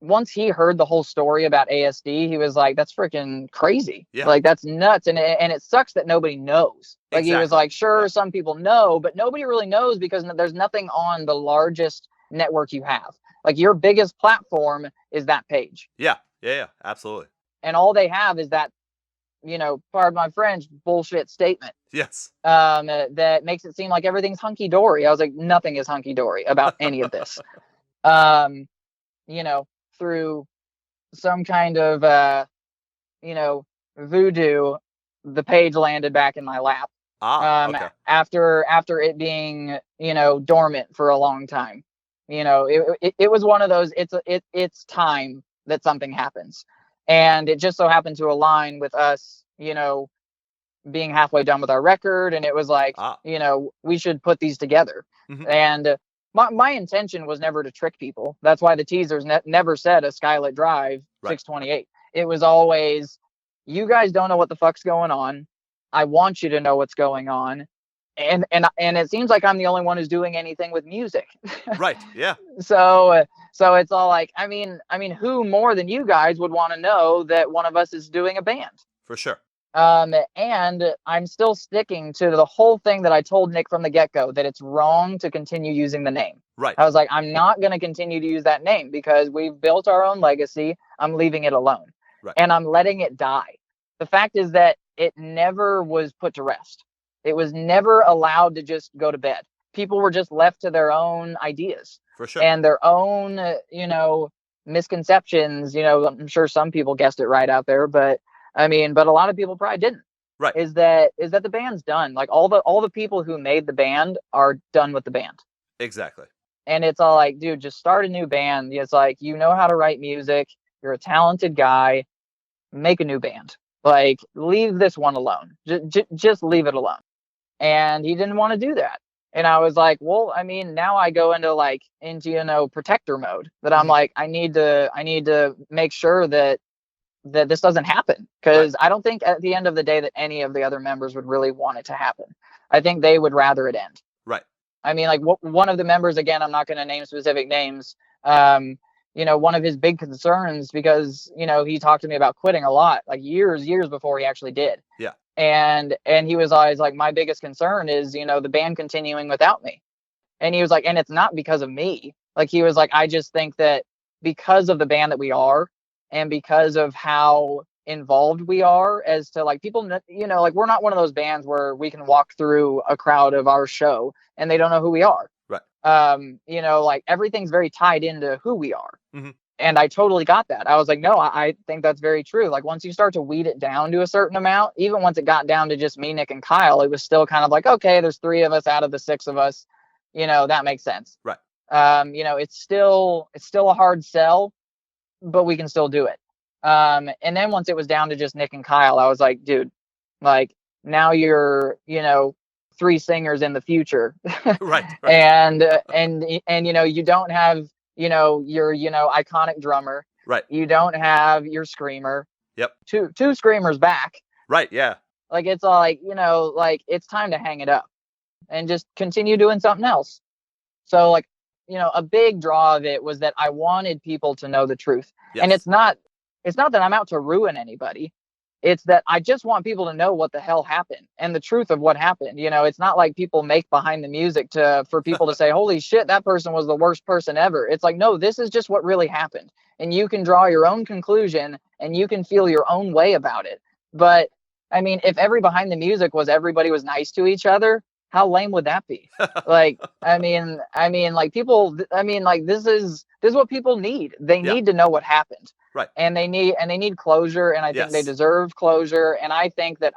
once he heard the whole story about ASD, he was like, that's freaking crazy.
Yeah.
Like, that's nuts. And it sucks that nobody knows. Like, exactly. He was like, sure, some people know, but nobody really knows, because there's nothing on the largest network you have. Like, your biggest platform is that page.
Yeah, absolutely.
And all they have is that, pardon my French, bullshit statement.
Yes.
That makes it seem like everything's hunky dory. I was like, nothing is hunky dory about any of this. Through some kind of, voodoo, the page landed back in my lap.
Okay.
After it being, dormant for a long time. It was one of those, it's time that something happens. And it just so happened to align with us, being halfway done with our record. And it was like, we should put these together.
Mm-hmm.
And my intention was never to trick people. That's why the teasers never said A Skylit Drive 628. It was always, you guys don't know what the fuck's going on. I want you to know what's going on. And it seems like I'm the only one who's doing anything with music.
Right. Yeah.
So it's all like, I mean, who more than you guys would want to know that one of us is doing a band?
For sure.
And I'm still sticking to the whole thing that I told Nick from the get-go, that it's wrong to continue using the name.
Right.
I was like, I'm not going to continue to use that name because we've built our own legacy. I'm leaving it alone.
Right.
And I'm letting it die. The fact is that it never was put to rest. It was never allowed to just go to bed. People were just left to their own ideas.
For sure.
And their own, misconceptions. I'm sure some people guessed it right out there, but a lot of people probably didn't.
Right.
Is that the band's done. Like, all the people who made the band are done with the band.
Exactly.
And it's all like, dude, just start a new band. It's like, you know how to write music. You're a talented guy. Make a new band. Like, leave this one alone. Just leave it alone. And he didn't want to do that. And I was like, well, now I go into protector mode. That I'm like, I need to make sure that this doesn't happen, because I don't think at the end of the day that any of the other members would really want it to happen. I think they would rather it end.
Right.
One of the members, again, I'm not going to name specific names. One of his big concerns, because, he talked to me about quitting a lot, like years before he actually did.
Yeah.
And he was always like, my biggest concern is, the band continuing without me. And he was like, and it's not because of me. Like, he was like, I just think that because of the band that we are, and because of how involved we are, as to like people, we're not one of those bands where we can walk through a crowd of our show and they don't know who we are.
Right.
Everything's very tied into who we are.
Mm-hmm.
And I totally got that. I was like, no, I think that's very true. Like, once you start to weed it down to a certain amount, even once it got down to just me, Nick, and Kyle, it was still kind of like, okay, there's 3 of us out of the 6 of us. That makes sense.
Right.
It's still a hard sell, but we can still do it. And then once it was down to just Nick and Kyle, I was like, dude, like, now you're, 3 singers in the future.
Right.
And you don't have, your, iconic drummer.
Right.
You don't have your screamer.
Yep.
Two screamers back.
Right. Yeah.
Like, it's all like, it's time to hang it up and just continue doing something else. So, like, a big draw of it was that I wanted people to know the truth.
Yes.
And it's not that I'm out to ruin anybody. It's that I just want people to know what the hell happened and the truth of what happened. It's not like people make behind the music for people to say, holy shit, that person was the worst person ever. It's like, no, this is just what really happened. And you can draw your own conclusion and you can feel your own way about it. But if every behind the music was everybody was nice to each other, how lame would that be? Like, people, this is what people need. They need to know what happened.
Right.
And they need closure. And I think they deserve closure. And I think that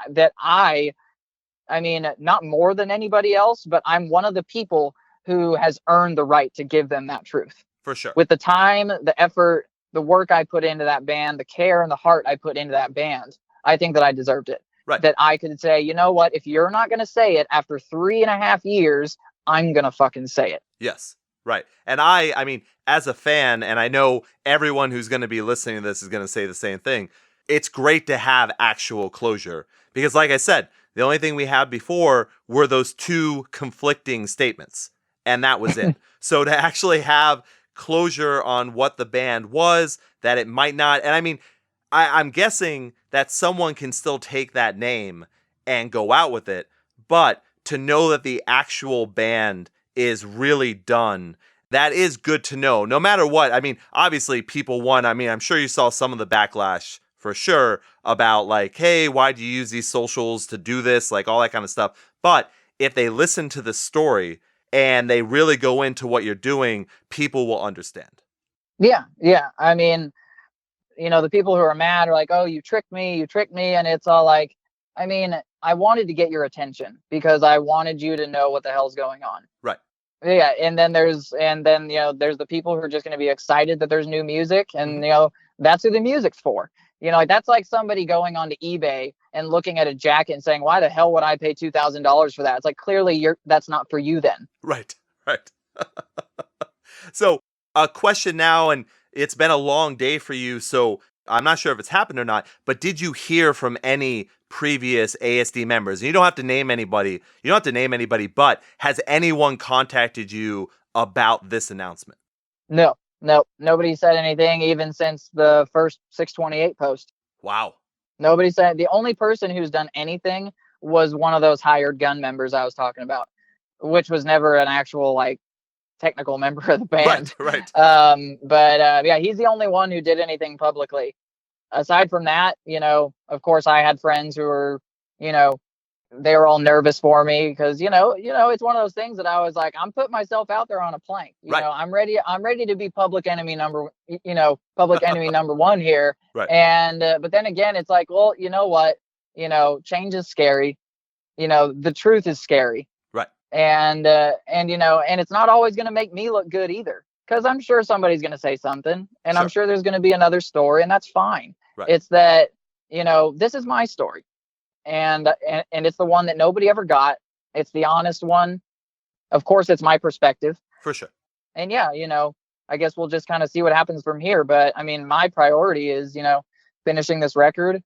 not more than anybody else, but I'm one of the people who has earned the right to give them that truth.
For sure.
With the time, the effort, the work I put into that band, the care and the heart I put into that band, I think that I deserved it.
Right.
That I could say, you know what, if you're not going to say it after 3.5 years, I'm going to fucking say it.
Yes. Right. And I mean, as a fan, and I know everyone who's going to be listening to this is going to say the same thing, it's great to have actual closure. Because like I said, the only thing we had before were those 2 conflicting statements. And that was it. So to actually have closure on what the band was, that it might not, and I'm guessing that someone can still take that name and go out with it, but to know that the actual band is really done, That is good to know. No matter what, I mean, obviously people want, I mean, I'm sure you saw some of the backlash for sure about like, hey, why do you use these socials to do this? Like all that kind of stuff. But if they listen to the story and they really go into what you're doing, people will understand.
Yeah, yeah. I mean, the people who are mad are like, "Oh, you tricked me, you tricked me," and it's all like, I mean, I wanted to get your attention because I wanted you to know what the hell's going on.
Right.
Yeah, and then there's the people who are just going to be excited that there's new music, and that's who the music's for. Like that's like somebody going onto eBay and looking at a jacket and saying, "Why the hell would I pay $2,000 for that?" It's like clearly that's not for you then.
Right. Right. So, a question now, and it's been a long day for you, so I'm not sure if it's happened or not, but did you hear from any previous ASD members? And you don't have to name anybody. You don't have to name anybody, but has anyone contacted you about this announcement?
No, no, nobody said anything even since the first 628 post.
Wow.
Nobody said. The only person who's done anything was one of those hired gun members I was talking about, which was never an actual like technical member of the band.
Right.
But yeah, he's the only one who did anything publicly. Aside from that, of course I had friends who were, they were all nervous for me because, it's one of those things that I was like, I'm putting myself out there on a plank.
Right.
I'm ready to be public enemy number one here.
Right.
And, but then again, it's like, well, you know what, change is scary. The truth is scary.
Right.
And it's not always going to make me look good either. Because I'm sure somebody's going to say something, and I'm sure there's going to be another story, and that's fine.
Right.
It's that, this is my story, and it's the one that nobody ever got. It's the honest one. Of course, it's my perspective.
For sure.
And yeah, I guess we'll just kind of see what happens from here. But I mean, my priority is, finishing this record,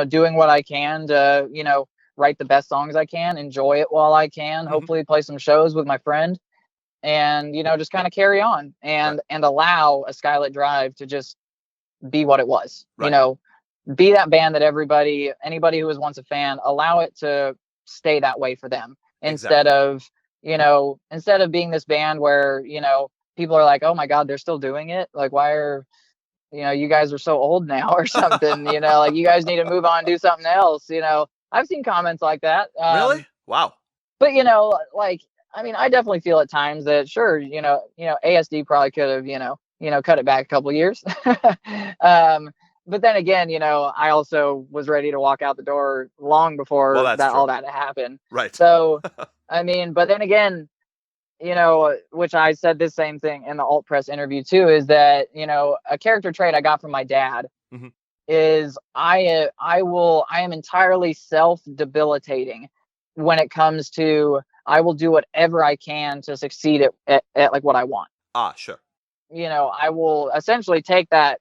doing what I can to, write the best songs I can, enjoy it while I can, hopefully play some shows with my friend. And just kind of carry on and allow A Skylit Drive to just be what it was.
Right.
Be that band that anybody who was once a fan, allow it to stay that way for them. Instead of being this band where people are like, oh my god, they're still doing it, like why are you guys are so old now or something. Like you guys need to move on and do something else. I've seen comments like that.
Really? Wow.
But like, I mean, I definitely feel at times that sure, ASD probably could have, cut it back a couple years. But then again, I also was ready to walk out the door long before all that happened.
Right.
So, I mean, but then again, which I said this same thing in the alt press interview too, is that, a character trait I got from my dad is I am entirely self-debilitating when it comes to, I will do whatever I can to succeed at like what I want.
Sure.
I will essentially take that,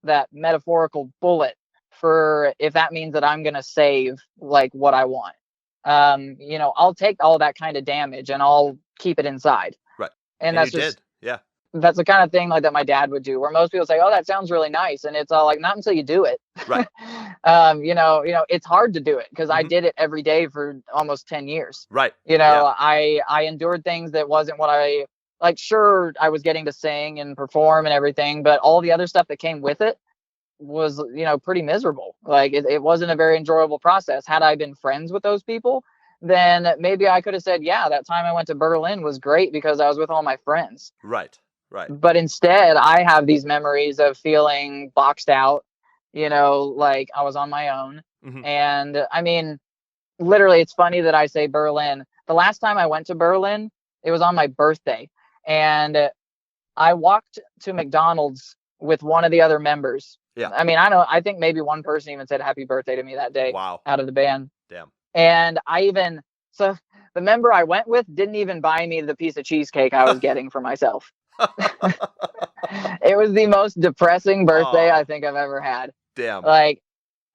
that metaphorical bullet for if that means that I'm going to save like what I want. I'll take all that kind of damage and I'll keep it inside.
Right.
And that's
you
just,
did. Yeah.
That's the kind of thing like that my dad would do, where most people say, oh, that sounds really nice. And it's all like, not until you do it.
Right.
It's hard to do it because I did it every day for almost 10 years.
Right.
I endured things that wasn't what I like. Sure, I was getting to sing and perform and everything, but all the other stuff that came with it was, pretty miserable. Like it wasn't a very enjoyable process. Had I been friends with those people, then maybe I could have said, yeah, that time I went to Berlin was great because I was with all my friends.
Right. Right.
But instead, I have these memories of feeling boxed out, like I was on my own. And I mean, literally, it's funny that I say Berlin. The last time I went to Berlin, it was on my birthday. And I walked to McDonald's with one of the other members.
Yeah.
I mean, I think maybe one person even said happy birthday to me that day.
Wow.
Out of the band.
Damn.
And so the member I went with didn't even buy me the piece of cheesecake I was getting for myself. It was the most depressing birthday I think I've ever had.
Damn.
Like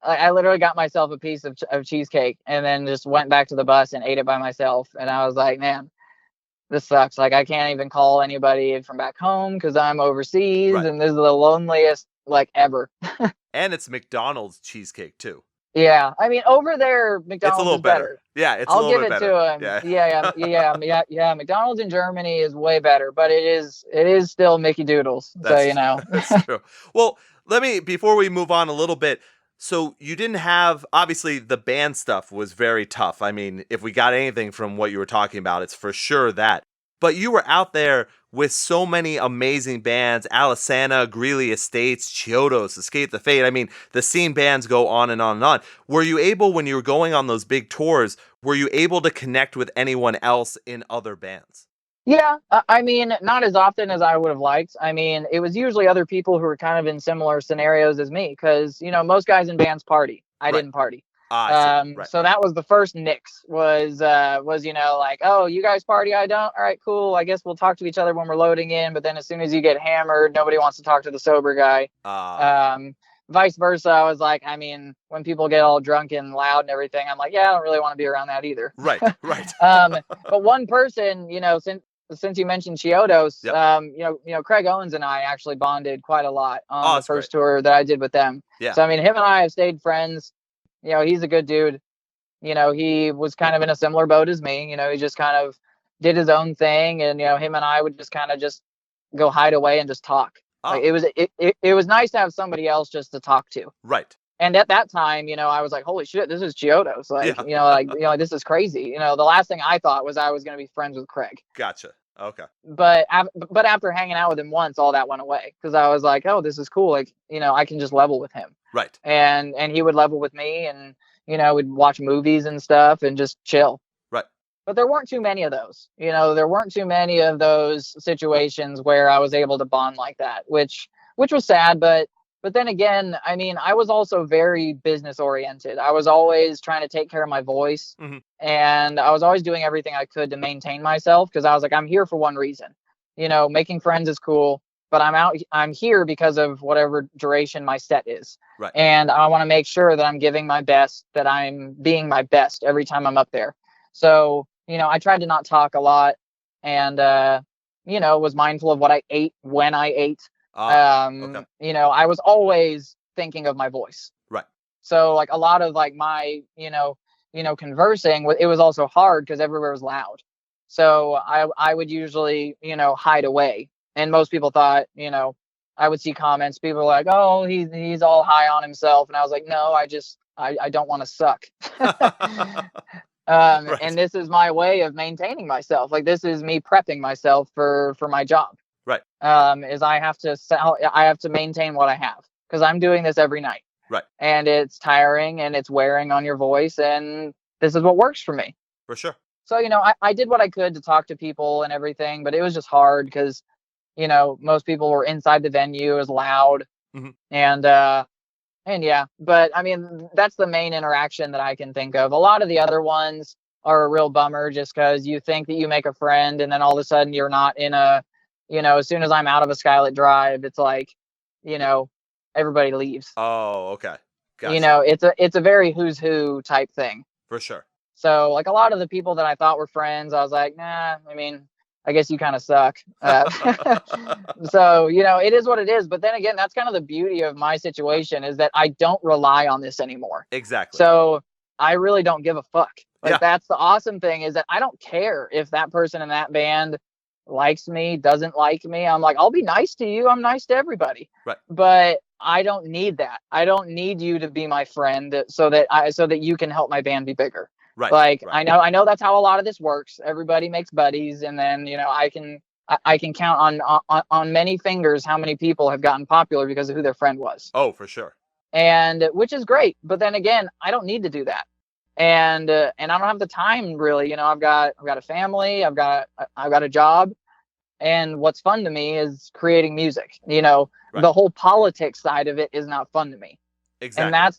I literally got myself a piece of cheesecake and then just went back to the bus and ate it by myself. And I was like, man, this sucks. Like I can't even call anybody from back home because I'm overseas. Right. And this is the loneliest like ever.
And it's McDonald's cheesecake too.
Yeah, I mean, over there,
It's a
McDonald's
little
is
better.
better.
Yeah, it's a
I'll
little
give
bit
it
better.
to him.
Yeah.
Yeah. McDonald's in Germany is way better, but it is still Mickey Doodles. So
That's that's true. Well, let me before we move on a little bit. So you didn't have obviously the band stuff was very tough. I mean, if we got anything from what you were talking about, it's for sure that. But you were out there with so many amazing bands, Alisana, Greeley Estates, Chiodos, Escape the Fate. I mean, the scene bands go on and on and on. Were you able, when you were going on those big tours, were you able to connect with anyone else in other bands?
Yeah, I mean, not as often as I would have liked. I mean, it was usually other people who were kind of in similar scenarios as me, because most guys in bands party. I
Right.
didn't party.
Ah, I see. Right.
So that was the first nix. Was like, oh, you guys party, I don't. All right, cool. I guess we'll talk to each other when we're loading in. But then as soon as you get hammered, nobody wants to talk to the sober guy. Vice versa. I was like, I mean, when people get all drunk and loud and everything, I'm like, yeah, I don't really want to be around that either.
Right. Right.
But one person, since you mentioned Chiodos,
Yep.
Craig Owens and I actually bonded quite a lot on the
that's
first
great.
tour that I did with them.
Yeah.
So I mean, him and I have stayed friends. He's a good dude. He was kind of in a similar boat as me. He just kind of did his own thing, and him and I would just kind of just go hide away and just talk. Like
Oh,
it was nice to have somebody else just to talk to.
right.
And at that time, I was like, holy shit, this is Chiodos. Like,
Yeah.
this is crazy. The last thing I thought was I was going to be friends with Craig.
Gotcha. Okay.
But after hanging out with him once, all that went away, because I was like, oh, this is cool. Like, I can just level with him.
Right.
And he would level with me, and, we'd watch movies and stuff and just chill.
Right.
But there weren't too many of those. There weren't too many of those situations where I was able to bond like that, which was sad. But then again, I mean, I was also very business oriented. I was always trying to take care of my voice,
Mm-hmm.
and I was always doing everything I could to maintain myself, because I was like, I'm here for one reason. Making friends is cool, but I'm here because of whatever duration my set is.
Right.
And I want to make sure that I'm giving my best, that I'm being my best every time I'm up there. So, I tried to not talk a lot, and, was mindful of what I ate when I ate.
Okay.
I was always thinking of my voice.
Right.
So like a lot of like my, conversing, it was also hard because everywhere was loud. So I would usually, hide away. And most people thought, I would see comments, people were like, oh, he's all high on himself. And I was like, no, I don't want to suck.
Right.
And this is my way of maintaining myself. Like, this is me prepping myself for my job.
Right.
Is I have to maintain what I have, because I'm doing this every night.
Right.
And it's tiring and it's wearing on your voice, and this is what works for me.
For sure.
So, I did what I could to talk to people and everything, but it was just hard because, most people were inside the venue, it was loud.
Mm-hmm.
And yeah, but I mean, that's the main interaction that I can think of. A lot of the other ones are a real bummer, just because you think that you make a friend, and then all of a sudden you're not in a, as soon as I'm out of a Skylit Drive, it's like, everybody leaves.
Oh, okay. Gotcha.
It's a very who's who type thing.
For sure.
So like a lot of the people that I thought were friends, I was like, nah, I mean, I guess you kind of suck. So, it is what it is. But then again, that's kind of the beauty of my situation, is that I don't rely on this anymore.
Exactly.
So I really don't give a fuck. Like,
Yeah.
That's the awesome thing, is that I don't care if that person in that band likes me, doesn't like me. I'm like, I'll be nice to you. I'm nice to everybody.
Right.
But I don't need that. I don't need you to be my friend so that you can help my band be bigger.
Right.
Like,
right.
I know that's how a lot of this works. Everybody makes buddies, and then, I can count on many fingers how many people have gotten popular because of who their friend was.
Oh, for sure.
And which is great. But then again, I don't need to do that. And I don't have the time, really. I've got a family, I've got a job, and what's fun to me is creating music.
Right.
The whole politics side of it is not fun to me.
Exactly.
And that's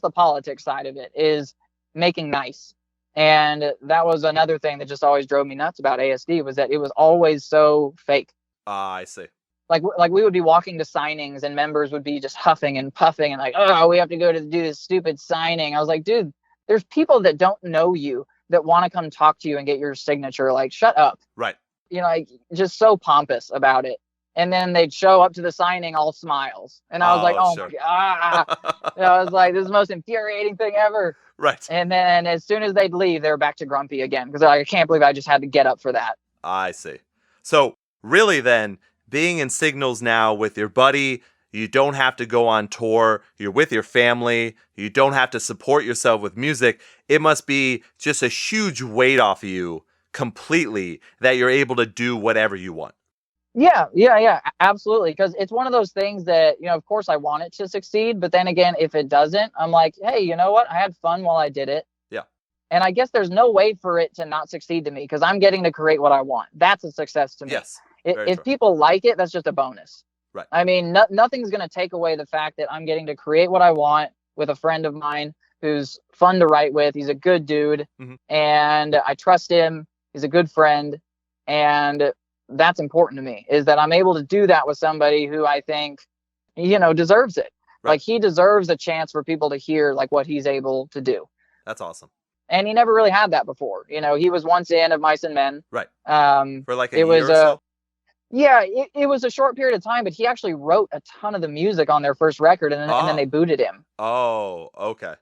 the politics side of it, is making nice. And that was another thing that just always drove me nuts about ASD, was that it was always so fake.
I see.
Like we would be walking to signings, and members would be just huffing and puffing and like, oh, we have to go to do this stupid signing. I was like, dude, there's people that don't know you that want to come talk to you and get your signature. Like, shut up.
Right.
Like, just so pompous about it. and then they'd show up to the signing all smiles. And I was like,
Oh,
oh my
sure.
God. I was like, this is the most infuriating thing ever.
Right.
And then as soon as they'd leave, they were back to grumpy again because like, I can't believe I just had to get up for that.
I see. So really then, being in Signals now with your buddy, you don't have to go on tour, you're with your family, you don't have to support yourself with music. It must be just a huge weight off of you completely that you're able to do whatever you want.
Yeah, absolutely. Because it's one of those things that, of course I want it to succeed. But then again, if it doesn't, I'm like, hey, you know what? I had fun while I did it.
Yeah.
And I guess there's no way for it to not succeed to me because I'm getting to create what I want. That's a success to me.
Yes.
If people like it, that's just a bonus.
Right.
I mean, nothing's going to take away the fact that I'm getting to create what I want with a friend of mine who's fun to write with. He's a good dude, and I trust him. He's a good friend, and that's important to me, is that I'm able to do that with somebody who I think, deserves it. Right. Like he deserves a chance for people to hear like what he's able to do.
That's awesome.
And he never really had that before. He was once in of Mice and Men.
Right.
For
like a year or so?
Yeah, it was a short period of time, but he actually wrote a ton of the music on their first record, and then they booted him.
Oh, okay.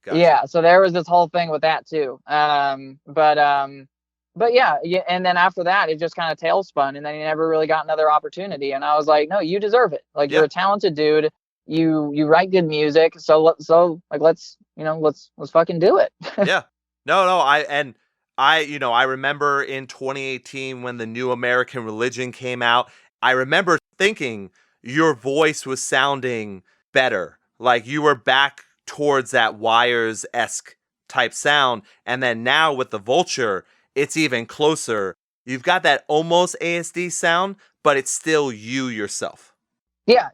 Gotcha.
Yeah, so there was this whole thing with that too. But yeah, and then after that, it just kind of tailspun, and then he never really got another opportunity. And I was like, no, you deserve it. Like you're a talented dude. You write good music, so let's fucking do it.
Yeah. No, I remember in 2018 when the New American Religion came out, I remember thinking your voice was sounding better. Like you were back towards that Wires-esque type sound. And then now with the Vulture, it's even closer. You've got that almost ASD sound, but it's still you yourself.
Yeah.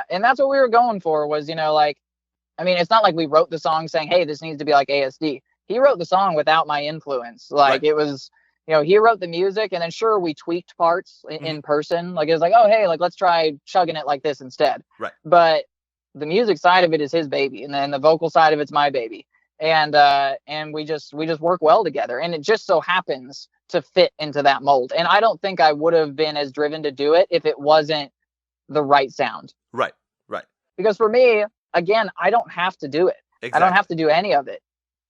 And that's what we were going for was, it's not like we wrote the song saying, hey, this needs to be like ASD. He wrote the song without my influence. Like It was, he wrote the music, and then sure, we tweaked parts in person. Like it was like, oh, hey, like let's try chugging it like this instead.
Right.
But the music side of it is his baby, and then the vocal side of it's my baby. And we just work well together, and it just so happens to fit into that mold. And I don't think I would have been as driven to do it if it wasn't the right sound.
Right.
Because for me, again, I don't have to do it. Exactly. I don't have to do any of it.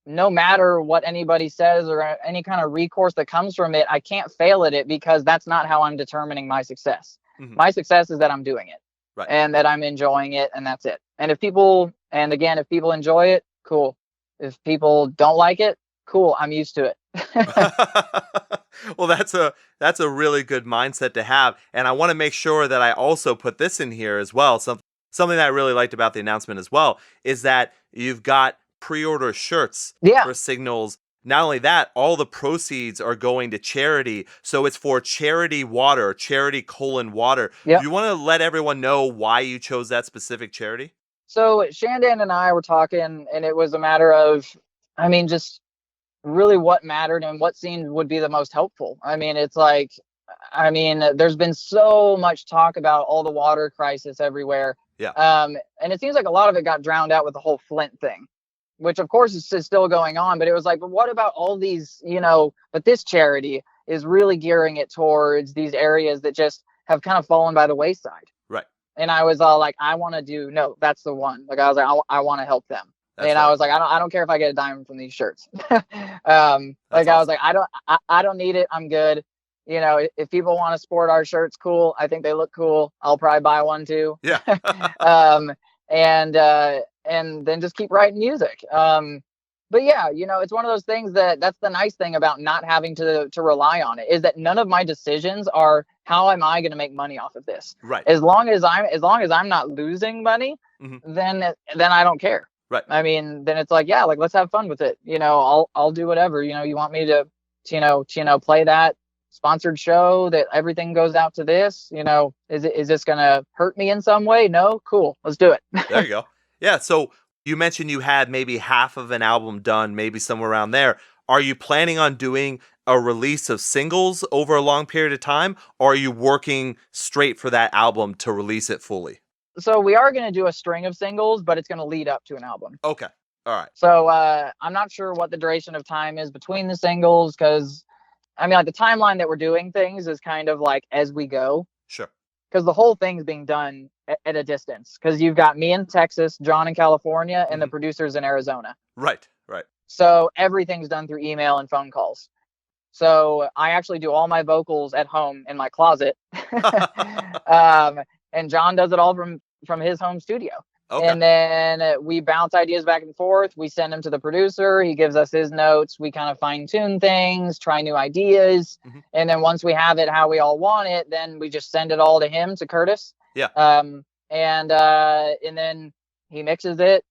No matter what anybody says or any kind of recourse that comes from it, I can't fail at it because that's not how I'm determining my success. My success is that I'm doing it. Right. And that I'm enjoying it, and that's it. And if people enjoy it, cool. If people don't like it, cool. I'm used to it.
Well, that's a really good mindset to have. And I want to make sure that I also put this in here as well. Something that I really liked about the announcement as well is that you've got pre-order shirts for Signals. Not only that, all the proceeds are going to charity. So it's for charity water, charity:water.
Yep.
Do you want to let everyone know why you chose that specific charity?
So Shandan and I were talking, and it was a matter of, just really what mattered and what seemed would be the most helpful. It's like, there's been so much talk about all the water crisis everywhere.
Yeah.
And it seems like a lot of it got drowned out with the whole Flint thing, which of course is still going on. But it was like, but what about all these, but this charity is really gearing it towards these areas that just have kind of fallen by the wayside.
Right.
And I was all like, I want to do, no, that's the one. Like, I was like, I want to help them. That's and right. I was like, I don't care if I get a diamond from these shirts. Awesome. I was like, I don't need it. I'm good. If people want to sport our shirts, cool. I think they look cool. I'll probably buy one too.
Yeah.
And then just keep writing music. But yeah, it's one of those things that's the nice thing about not having to rely on it, is that none of my decisions are how am I going to make money off of this.
Right.
As long as I'm not losing money, then I don't care.
Right.
Then it's like, yeah, like let's have fun with it. I'll do whatever. You want me to play that sponsored show that everything goes out to this, is this going to hurt me in some way? No? Cool. Let's do it.
There you go. Yeah. So you mentioned you had maybe half of an album done, maybe somewhere around there. Are you planning on doing a release of singles over a long period of time, or are you working straight for that album to release it fully?
So we are going to do a string of singles, but it's going to lead up to an album.
Okay. All right.
So I'm not sure what the duration of time is between the singles, because the timeline that we're doing things is kind of like as we go.
Sure.
because the whole thing's being done at a distance. Because you've got me in Texas, John in California, and the producers in Arizona.
Right.
So everything's done through email and phone calls. So I actually do all my vocals at home in my closet. And John does it all from his home studio. Okay. And then we bounce ideas back and forth. We send them to the producer. He gives us his notes. We kind of fine tune things, try new ideas. And then once we have it how we all want it, then we just send it all to him, to Curtis.
Yeah.
And then he mixes it,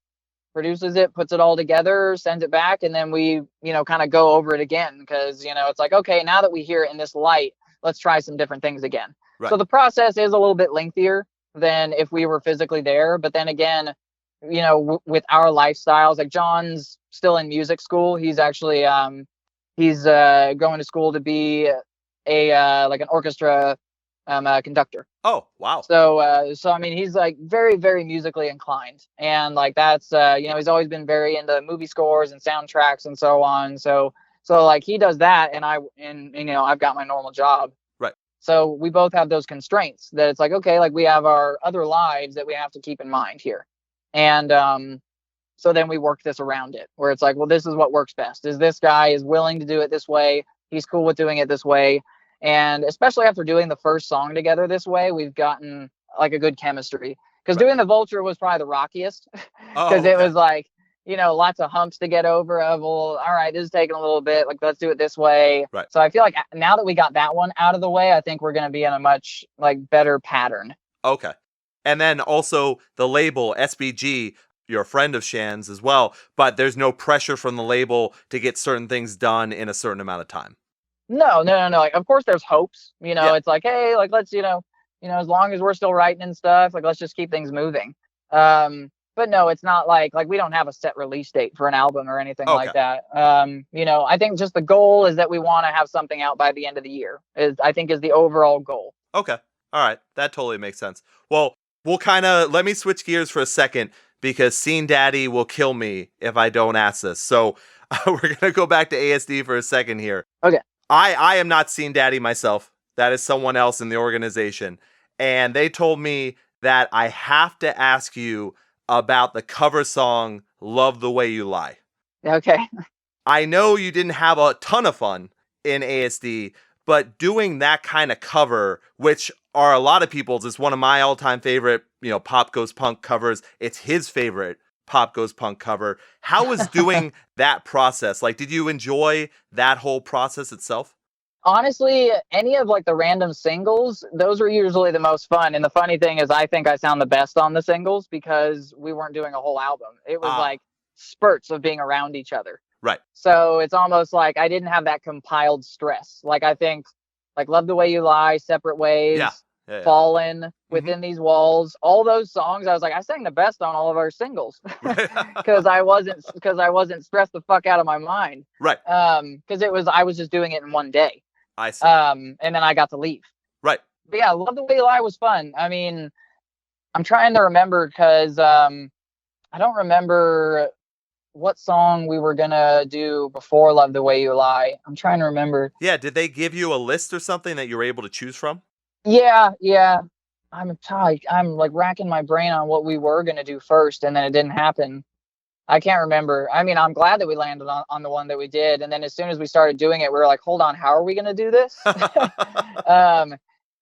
produces it, puts it all together, sends it back, and then we, kind of go over it again, because, it's like, okay, now that we hear it in this light, let's try some different things again. Right. So the process is a little bit lengthier than if we were physically there. But then again, with our lifestyles, like John's still in music school. He's actually, he's going to school to be like an orchestra conductor.
Oh, wow.
So I mean, he's like very, very musically inclined, and like that's he's always been very into movie scores and soundtracks and so on. So like he does that, and I've got my normal job.
Right.
So we both have those constraints that it's like, okay, like we have our other lives that we have to keep in mind here, and so then we work this around it, where it's like, well, this is what works best. Is this guy is willing to do it this way? He's cool with doing it this way. And especially after doing the first song together this way, we've gotten like a good chemistry. Because doing the Vulture was probably the rockiest. Because it was like, lots of humps to get over of, well, all right, this is taking a little bit. Like, let's do it this way.
Right.
So I feel like now that we got that one out of the way, I think we're going to be in a much like better pattern.
Okay. And then also the label SBG, you're a friend of Shan's as well, but there's no pressure from the label to get certain things done in a certain amount of time.
No. Like, of course there's hopes, it's like, hey, like, let's, as long as we're still writing and stuff, like, let's just keep things moving. But no, it's not like we don't have a set release date for an album or anything like that. I think just the goal is that we want to have something out by the end of the year is the overall goal.
Okay. All right. That totally makes sense. Well, we'll let me switch gears for a second, because Scene Daddy will kill me if I don't ask this. So we're going to go back to ASD for a second here.
Okay.
I am not Scene Daddy myself. That is someone else in the organization. And they told me that I have to ask you about the cover song, Love the Way You Lie.
Okay.
I know you didn't have a ton of fun in ASD, but doing that kind of cover, which are a lot of people's, it's one of my all-time favorite, Pop Goes Punk covers. It's his favorite Pop Goes Punk cover. How was doing that process? Like, did you enjoy that whole process itself?
Honestly, any of like the random singles, those are usually the most fun. And the funny thing is, I think I sound the best on the singles because we weren't doing a whole album. It was like spurts of being around each other.
Right.
So it's almost like I didn't have that compiled stress. Like, I think like Love the Way You Lie, Separate Ways.
Yeah.
Fallen, Within These Walls, all those songs, I was like, I sang the best on all of our singles because I wasn't stressed the fuck out of my mind.
Right.
Because I was just doing it in one day.
I see.
And then I got to leave.
Right.
But yeah, Love the Way You Lie was fun. I mean, I'm trying to remember because I don't remember what song we were gonna do before Love the Way You Lie. I'm trying to remember.
Yeah. Did they give you a list or something that you were able to choose from?
Yeah. I'm like racking my brain on what we were gonna do first, and then it didn't happen. I can't remember. I mean, I'm glad that we landed on the one that we did, and then as soon as we started doing it, we were like, hold on, how are we gonna do this?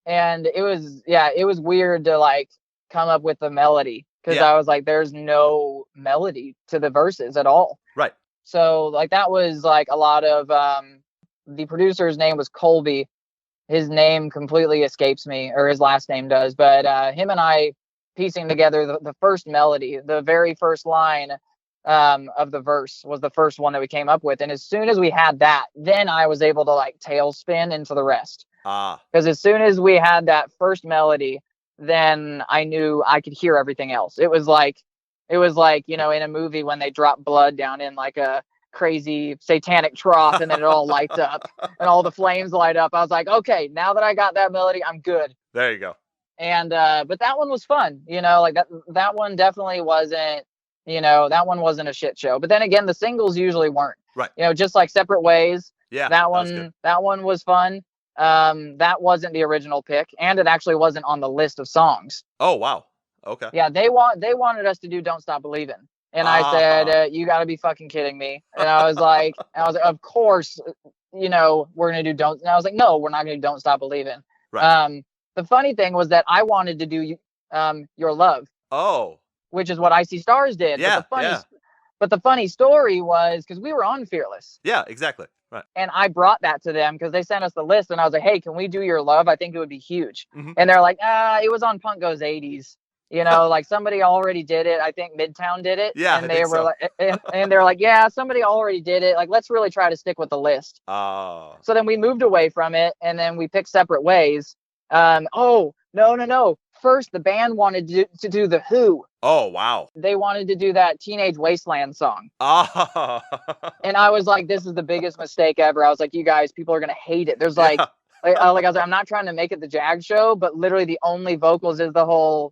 And it was weird to like come up with the melody, because I was like, there's no melody to the verses at all.
Right.
So like that was like a lot of the producer's name was Colby. His name completely escapes me, or his last name does, but him and I piecing together the first melody, the very first line of the verse was the first one that we came up with. And as soon as we had that, then I was able to like tailspin into the rest. Because as soon as we had that first melody, then I knew I could hear everything else. It was like, in a movie when they drop blood down in like a crazy satanic trough, and then it all lights up and all the flames light up. I was like, okay, now that I got that melody, I'm good.
There you go.
And but that one was fun, like that one definitely wasn't, that one wasn't a shit show. But then again, the singles usually weren't.
Right.
Just like Separate Ways.
Yeah.
That one was fun. that wasn't the original pick, and it actually wasn't on the list of songs.
Oh, wow. Okay.
Yeah, they wanted us to do "Don't Stop Believin'," and I said, "You got to be fucking kidding me!" And I was like, "Of course, we're gonna do don't." And I was like, "No, we're not gonna do Don't Stop Believin'."
Right.
The funny thing was that I wanted to do Your Love.
Oh.
Which is what I See Stars did.
Yeah.
But the funny story was because we were on Fearless.
Yeah, exactly. Right.
And I brought that to them because they sent us the list, and I was like, "Hey, can we do Your Love? I think it would be huge."
Mm-hmm.
And they're like, it was on Punk Goes 80s. Like somebody already did it. I think Midtown did it.
Yeah,
and they were like, and they're like, yeah, somebody already did it. Like, let's really try to stick with the list.
Oh.
So then we moved away from it, and then we picked separate ways. Oh, no. First, the band wanted to do The Who.
Oh, wow.
They wanted to do that Teenage Wasteland song.
Oh.
And I was like, this is the biggest mistake ever. I was like, you guys, people are going to hate it. There's like, I was like, I'm not trying to make it the Jag show, but literally the only vocals is the whole,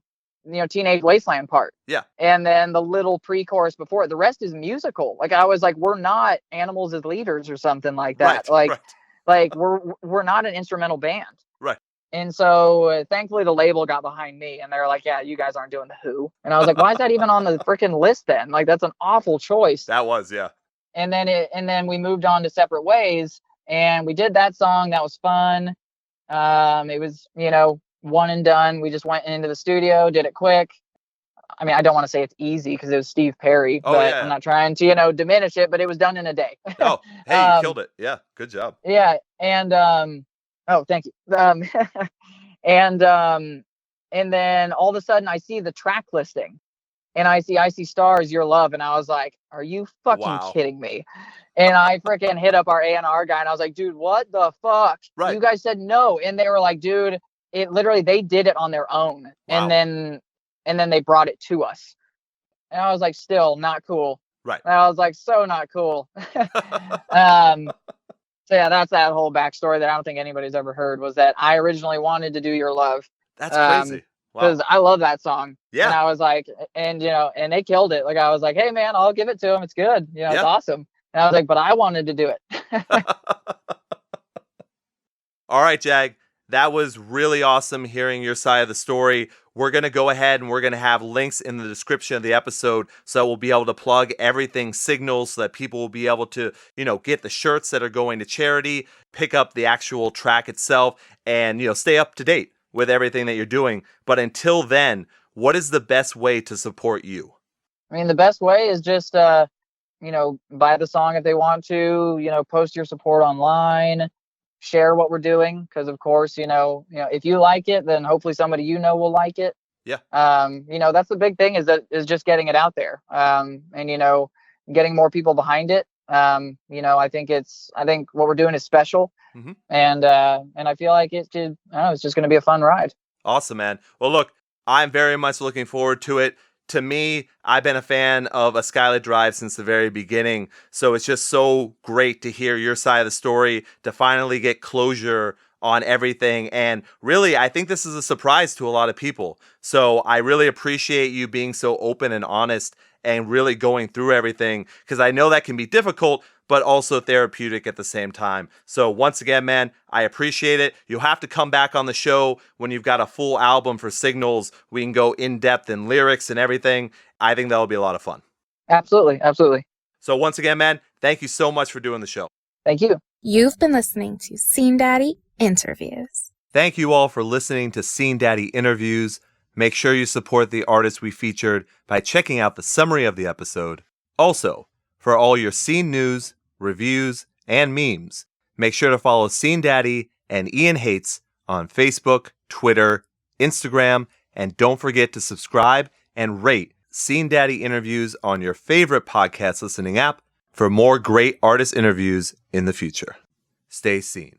Teenage Wasteland part.
Yeah.
And then the little pre-chorus before it. The rest is musical. Like, I was like, we're not Animals as Leaders or something like that. Like we're not an instrumental band.
Right.
And so thankfully the label got behind me, and they're like, yeah, you guys aren't doing The Who. And I was like, why is that even on the freaking list then? Like, that's an awful choice.
That was, yeah.
And then we moved on to separate ways, and we did that song. That was fun. It was, one and done. We just went into the studio, did it quick. I mean, I don't want to say it's easy because it was Steve Perry, but I'm not trying to, diminish it, but it was done in a day.
Oh, hey, you killed it. Yeah. Good job.
Yeah. And, oh, thank you. And then all of a sudden I see the track listing, and I see Stars, Your Love. And I was like, are you fucking kidding me? And I freaking hit up our A&R guy, and I was like, dude, what the fuck?
Right.
You guys said no. And they were like, dude, it literally, they did it on their own. Wow. And then they brought it to us. And I was like, still not cool.
Right.
And I was like, so not cool. So yeah, that's that whole backstory that I don't think anybody's ever heard, was that I originally wanted to do Your Love.
That's crazy.
Because I love that song.
Yeah.
And I was like, and they killed it. Like, I was like, hey man, I'll give it to them. It's good. It's awesome. And I was like, but I wanted to do it.
All right, Jag. That was really awesome hearing your side of the story. We're going to go ahead and we're going to have links in the description of the episode, so we'll be able to plug everything Signals, so that people will be able to, get the shirts that are going to charity, pick up the actual track itself, and, stay up to date with everything that you're doing. But until then, what is the best way to support you?
I mean, the best way is just, buy the song if they want to, post your support online, share what we're doing. Because of course, if you like it, then hopefully somebody, will like it.
Yeah.
That's the big thing, is just getting it out there. And, getting more people behind it. I think what we're doing is special. Mm-hmm. And I feel like it's just going to be a fun ride.
Awesome, man. Well, look, I'm very much looking forward to it. To me, I've been a fan of A Skylit Drive since the very beginning. So it's just so great to hear your side of the story, to finally get closure on everything. And really, I think this is a surprise to a lot of people. So I really appreciate you being so open and honest and really going through everything, because I know that can be difficult, but also therapeutic at the same time. So once again, man, I appreciate it. You'll have to come back on the show when you've got a full album for Signals. We can go in depth in lyrics and everything. I think that'll be a lot of fun.
Absolutely. Absolutely.
So once again, man, thank you so much for doing the show.
Thank you.
You've been listening to Scene Daddy Interviews.
Thank you all for listening to Scene Daddy Interviews. Make sure you support the artists we featured by checking out the summary of the episode. Also, for all your scene news, reviews, and memes, make sure to follow Scene Daddy and Ian Hates on Facebook, Twitter, Instagram, and don't forget to subscribe and rate Scene Daddy Interviews on your favorite podcast listening app for more great artist interviews in the future. Stay seen.